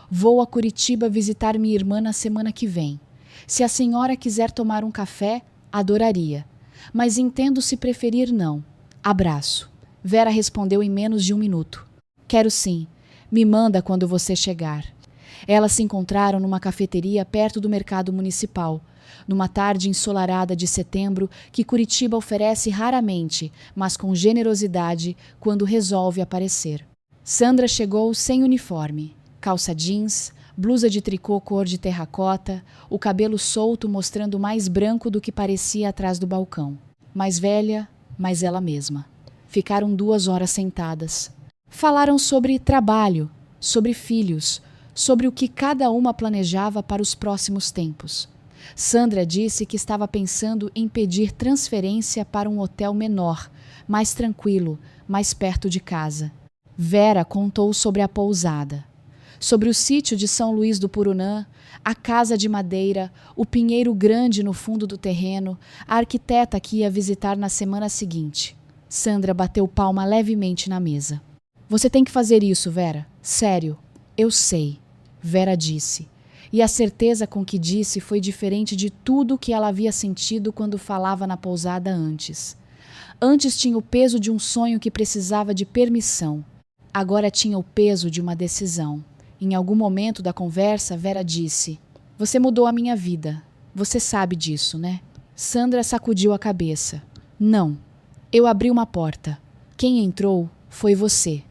Vou a Curitiba visitar minha irmã na semana que vem. Se a senhora quiser tomar um café, adoraria. Mas entendo se preferir não. Abraço. Vera respondeu em menos de 1 minuto. Quero sim. Me manda quando você chegar. Elas se encontraram numa cafeteria perto do mercado municipal, numa tarde ensolarada de setembro que Curitiba oferece raramente, mas com generosidade quando resolve aparecer. Sandra chegou sem uniforme, calça jeans, blusa de tricô cor de terracota, o cabelo solto mostrando mais branco do que parecia atrás do balcão. Mais velha, mas ela mesma. Ficaram 2 horas sentadas. Falaram sobre trabalho, sobre filhos, sobre o que cada uma planejava para os próximos tempos. Sandra disse que estava pensando em pedir transferência para um hotel menor, mais tranquilo, mais perto de casa. Vera contou sobre a pousada, sobre o sítio de São Luís do Purunã, a casa de madeira, o pinheiro grande no fundo do terreno, a arquiteta que ia visitar na semana seguinte. Sandra bateu palma levemente na mesa. Você tem que fazer isso, Vera. Sério. Eu sei, Vera disse. E a certeza com que disse foi diferente de tudo que ela havia sentido quando falava na pousada antes. Antes tinha o peso de um sonho que precisava de permissão. Agora tinha o peso de uma decisão. Em algum momento da conversa, Vera disse: Você mudou a minha vida. Você sabe disso, né? Sandra sacudiu a cabeça. Não. Eu abri uma porta. Quem entrou foi você.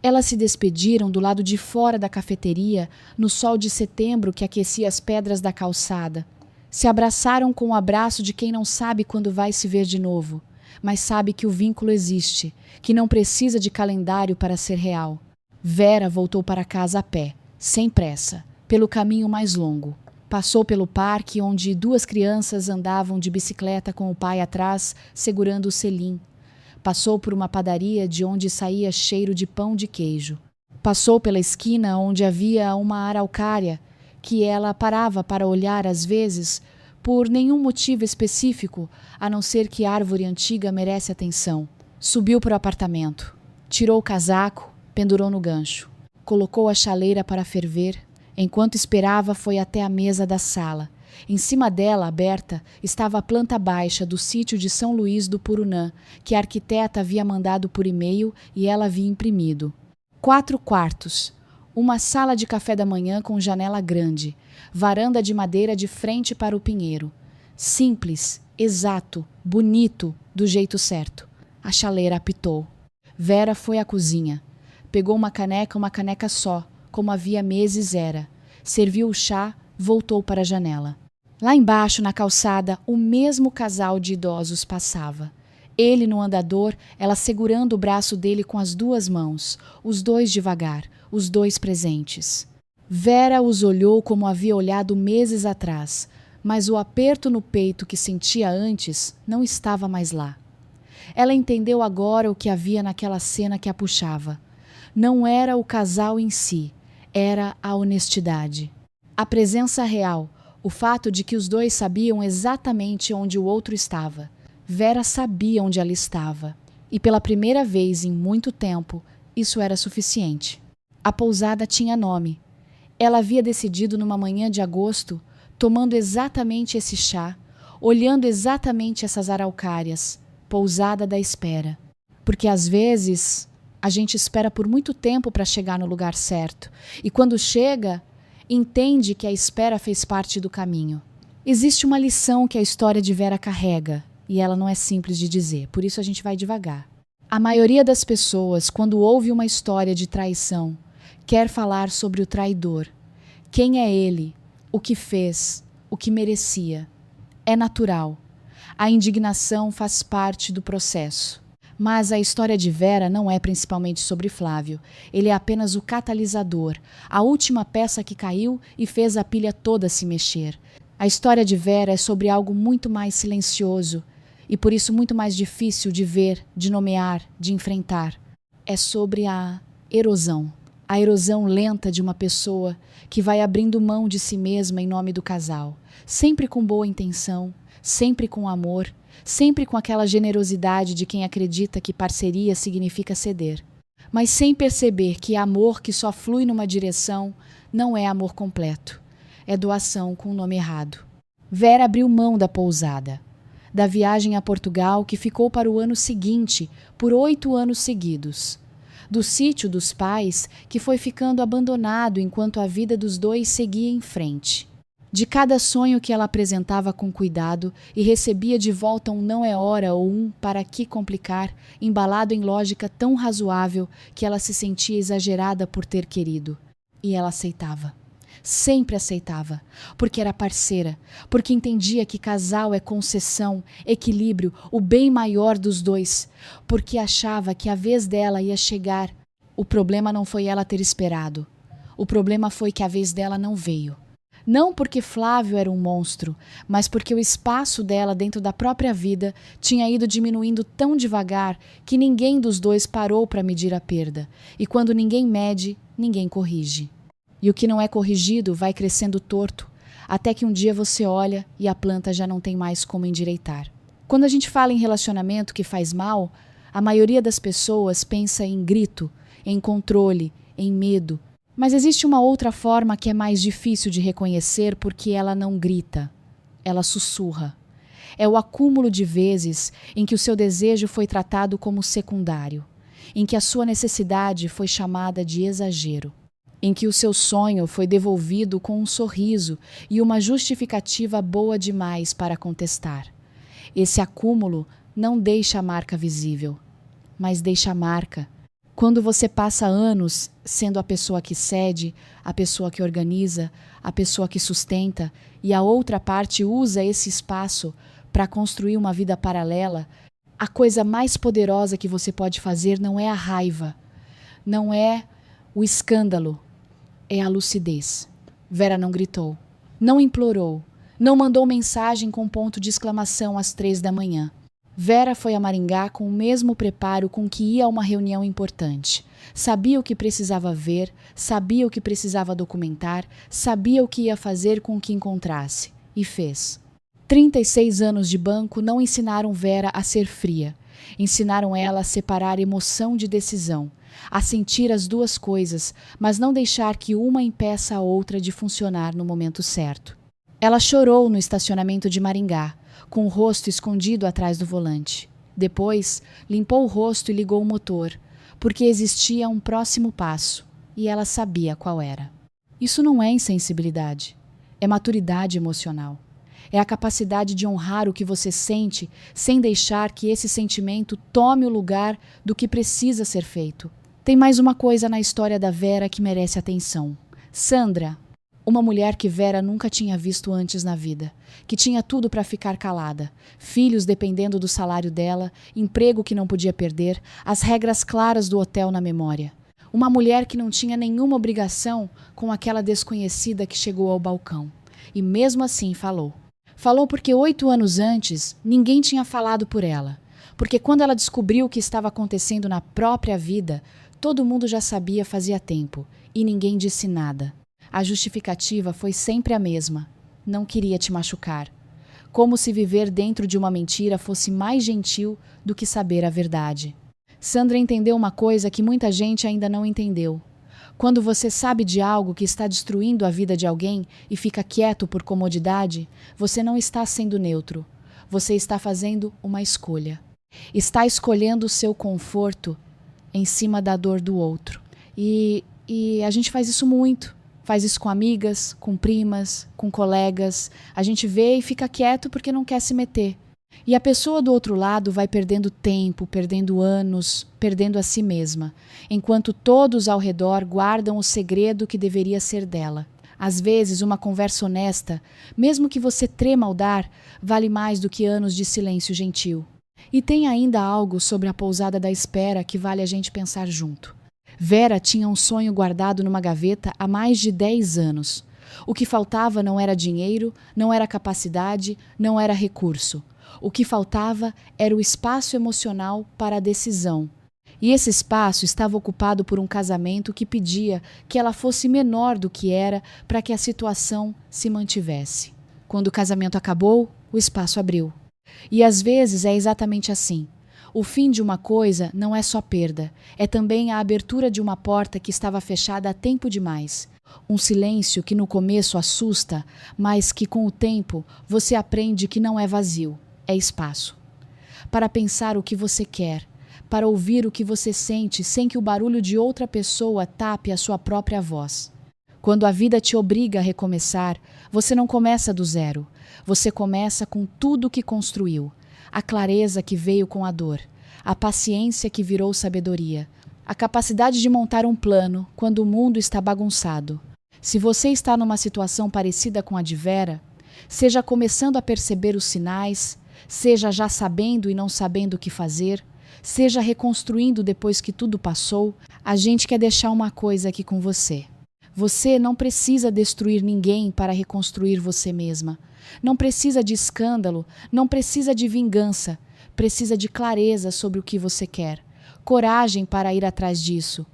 Elas se despediram do lado de fora da cafeteria, no sol de setembro que aquecia as pedras da calçada. Se abraçaram com o abraço de quem não sabe quando vai se ver de novo, mas sabe que o vínculo existe, que não precisa de calendário para ser real. Vera voltou para casa a pé, sem pressa, pelo caminho mais longo. Passou pelo parque onde 2 crianças andavam de bicicleta com o pai atrás, segurando o selim. Passou por uma padaria de onde saía cheiro de pão de queijo. Passou pela esquina onde havia uma araucária, que ela parava para olhar às vezes, por nenhum motivo específico, a não ser que árvore antiga merece atenção. Subiu para o apartamento. Tirou o casaco, pendurou no gancho. Colocou a chaleira para ferver. Enquanto esperava, foi até a mesa da sala. Em cima dela, aberta, estava a planta baixa do sítio de São Luís do Purunã, que a arquiteta havia mandado por e-mail e ela havia imprimido. 4 quartos. Uma sala de café da manhã com janela grande. Varanda de madeira de frente para o pinheiro. Simples, exato, bonito, do jeito certo. A chaleira apitou. Vera foi à cozinha. Pegou uma caneca só, como havia meses era. Serviu o chá, voltou para a janela. Lá embaixo, na calçada, o mesmo casal de idosos passava. Ele no andador, ela segurando o braço dele com as 2 mãos, os 2 devagar, os 2 presentes. Vera os olhou como havia olhado meses atrás, mas o aperto no peito que sentia antes não estava mais lá. Ela entendeu agora o que havia naquela cena que a puxava. Não era o casal em si, era a honestidade. A presença real, o fato de que os 2 sabiam exatamente onde o outro estava. Vera sabia onde ela estava, e pela primeira vez em muito tempo, isso era suficiente. A pousada tinha nome. Ela havia decidido numa manhã de agosto, tomando exatamente esse chá, olhando exatamente essas araucárias, pousada da espera. Porque às vezes a gente espera por muito tempo para chegar no lugar certo, e quando chega, entende que a espera fez parte do caminho. Existe uma lição que a história de Vera carrega, e ela não é simples de dizer, por isso a gente vai devagar. A maioria das pessoas, quando ouve uma história de traição, quer falar sobre o traidor. Quem é ele? O que fez? O que merecia? É natural. A indignação faz parte do processo. Mas a história de Vera não é principalmente sobre Flávio. Ele é apenas o catalisador, a última peça que caiu e fez a pilha toda se mexer. A história de Vera é sobre algo muito mais silencioso e por isso muito mais difícil de ver, de nomear, de enfrentar. É sobre a erosão lenta de uma pessoa que vai abrindo mão de si mesma em nome do casal, sempre com boa intenção, sempre com amor, sempre com aquela generosidade de quem acredita que parceria significa ceder, mas sem perceber que amor que só flui numa direção não é amor completo, é doação com o nome errado. Vera abriu mão da pousada, da viagem a Portugal que ficou para o ano seguinte, por 8 anos seguidos, do sítio dos pais que foi ficando abandonado enquanto a vida dos 2 seguia em frente. De cada sonho que ela apresentava com cuidado e recebia de volta um não é hora ou um para que complicar, embalado em lógica tão razoável que ela se sentia exagerada por ter querido. E ela aceitava. Sempre aceitava, porque era parceira, porque entendia que casal é concessão, equilíbrio, o bem maior dos 2, porque achava que a vez dela ia chegar. O problema não foi ela ter esperado. O problema foi que a vez dela não veio. Não porque Flávio era um monstro, mas porque o espaço dela dentro da própria vida tinha ido diminuindo tão devagar que ninguém dos 2 parou para medir a perda. E quando ninguém mede, ninguém corrige. E o que não é corrigido vai crescendo torto, até que um dia você olha e a planta já não tem mais como endireitar. Quando a gente fala em relacionamento que faz mal, a maioria das pessoas pensa em grito, em controle, em medo. Mas existe uma outra forma que é mais difícil de reconhecer porque ela não grita, ela sussurra. É o acúmulo de vezes em que o seu desejo foi tratado como secundário, em que a sua necessidade foi chamada de exagero, em que o seu sonho foi devolvido com um sorriso e uma justificativa boa demais para contestar. Esse acúmulo não deixa a marca visível, mas deixa a marca. Quando você passa anos sendo a pessoa que cede, a pessoa que organiza, a pessoa que sustenta, e a outra parte usa esse espaço para construir uma vida paralela, a coisa mais poderosa que você pode fazer não é a raiva, não é o escândalo, é a lucidez. Vera não gritou. Não implorou, não mandou mensagem com ponto de exclamação às 3 da manhã. Vera foi a Maringá com o mesmo preparo com que ia a uma reunião importante. Sabia o que precisava ver, sabia o que precisava documentar, sabia o que ia fazer com o que encontrasse. E fez. 36 anos de banco não ensinaram Vera a ser fria. Ensinaram ela a separar emoção de decisão, a sentir as duas coisas, mas não deixar que uma impeça a outra de funcionar no momento certo. Ela chorou no estacionamento de Maringá, com o rosto escondido atrás do volante. Depois, limpou o rosto e ligou o motor, porque existia um próximo passo, e ela sabia qual era. Isso não é insensibilidade, é maturidade emocional. É a capacidade de honrar o que você sente sem deixar que esse sentimento tome o lugar do que precisa ser feito. Tem mais uma coisa na história da Vera que merece atenção. Sandra, uma mulher que Vera nunca tinha visto antes na vida, que tinha tudo para ficar calada, filhos dependendo do salário dela, emprego que não podia perder, as regras claras do hotel na memória. Uma mulher que não tinha nenhuma obrigação com aquela desconhecida que chegou ao balcão. E mesmo assim falou. Falou porque 8 anos antes ninguém tinha falado por ela. Porque quando ela descobriu o que estava acontecendo na própria vida, todo mundo já sabia fazia tempo e ninguém disse nada. A justificativa foi sempre a mesma. Não queria te machucar. Como se viver dentro de uma mentira fosse mais gentil do que saber a verdade. Sandra entendeu uma coisa que muita gente ainda não entendeu. Quando você sabe de algo que está destruindo a vida de alguém e fica quieto por comodidade, você não está sendo neutro. Você está fazendo uma escolha. Está escolhendo o seu conforto em cima da dor do outro. E a gente faz isso muito. Faz isso com amigas, com primas, com colegas. A gente vê e fica quieto porque não quer se meter. E a pessoa do outro lado vai perdendo tempo, perdendo anos, perdendo a si mesma, enquanto todos ao redor guardam o segredo que deveria ser dela. Às vezes, uma conversa honesta, mesmo que você trema ao dar, vale mais do que anos de silêncio gentil. E tem ainda algo sobre a pousada da espera que vale a gente pensar junto. Vera tinha um sonho guardado numa gaveta há mais de 10 anos. O que faltava não era dinheiro, não era capacidade, não era recurso. O que faltava era o espaço emocional para a decisão. E esse espaço estava ocupado por um casamento que pedia que ela fosse menor do que era para que a situação se mantivesse. Quando o casamento acabou, o espaço abriu. E às vezes é exatamente assim. O fim de uma coisa não é só perda, é também a abertura de uma porta que estava fechada há tempo demais. Um silêncio que no começo assusta, mas que com o tempo você aprende que não é vazio, é espaço. Para pensar o que você quer, para ouvir o que você sente sem que o barulho de outra pessoa tape a sua própria voz. Quando a vida te obriga a recomeçar, você não começa do zero, você começa com tudo o que construiu. A clareza que veio com a dor, a paciência que virou sabedoria, a capacidade de montar um plano quando o mundo está bagunçado. Se você está numa situação parecida com a de Vera, seja começando a perceber os sinais, seja já sabendo e não sabendo o que fazer, seja reconstruindo depois que tudo passou, a gente quer deixar uma coisa aqui com você. Você não precisa destruir ninguém para reconstruir você mesma. Não precisa de escândalo, não precisa de vingança. Precisa de clareza sobre o que você quer. Coragem para ir atrás disso.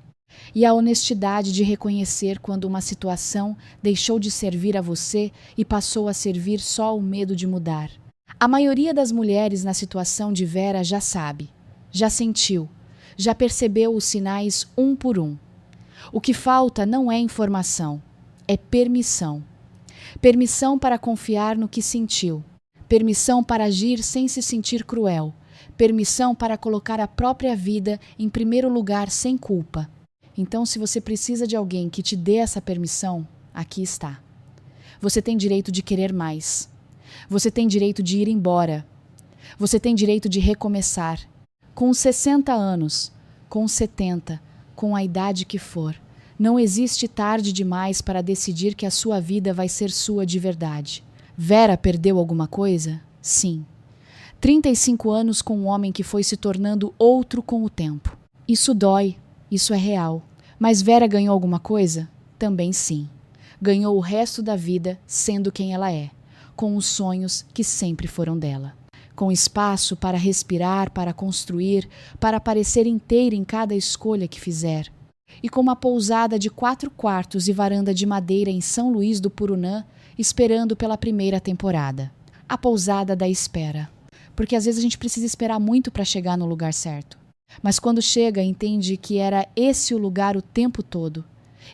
E a honestidade de reconhecer quando uma situação deixou de servir a você e passou a servir só o medo de mudar. A maioria das mulheres na situação de Vera já sabe, já sentiu, já percebeu os sinais um por um. O que falta não é informação, é permissão. Permissão para confiar no que sentiu. Permissão para agir sem se sentir cruel. Permissão para colocar a própria vida em primeiro lugar sem culpa. Então, se você precisa de alguém que te dê essa permissão, aqui está. Você tem direito de querer mais. Você tem direito de ir embora. Você tem direito de recomeçar. Com 60 anos, com 70, com a idade que for. Não existe tarde demais para decidir que a sua vida vai ser sua de verdade. Vera perdeu alguma coisa? Sim. 35 anos com um homem que foi se tornando outro com o tempo. Isso dói, isso é real. Mas Vera ganhou alguma coisa? Também sim. ganhou o resto da vida sendo quem ela é, com os sonhos que sempre foram dela. Com espaço para respirar, para construir, para parecer inteira em cada escolha que fizer. E com uma pousada de 4 quartos e varanda de madeira em São Luís do Purunã, esperando pela primeira temporada. A pousada da espera. Porque às vezes a gente precisa esperar muito para chegar no lugar certo. Mas quando chega, entende que era esse o lugar o tempo todo.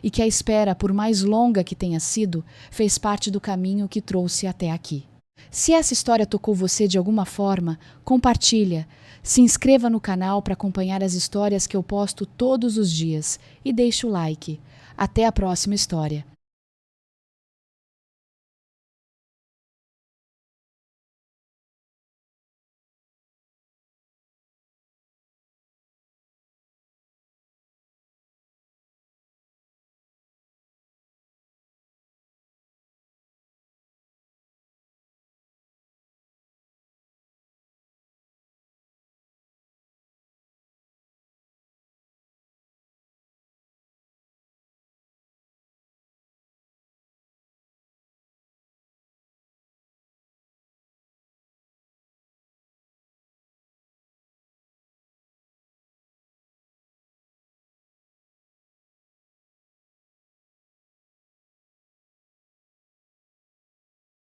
E que a espera, por mais longa que tenha sido, fez parte do caminho que trouxe até aqui. Se essa história tocou você de alguma forma, compartilha. Se inscreva no canal para acompanhar as histórias que eu posto todos os dias. E deixe o like. Até a próxima história.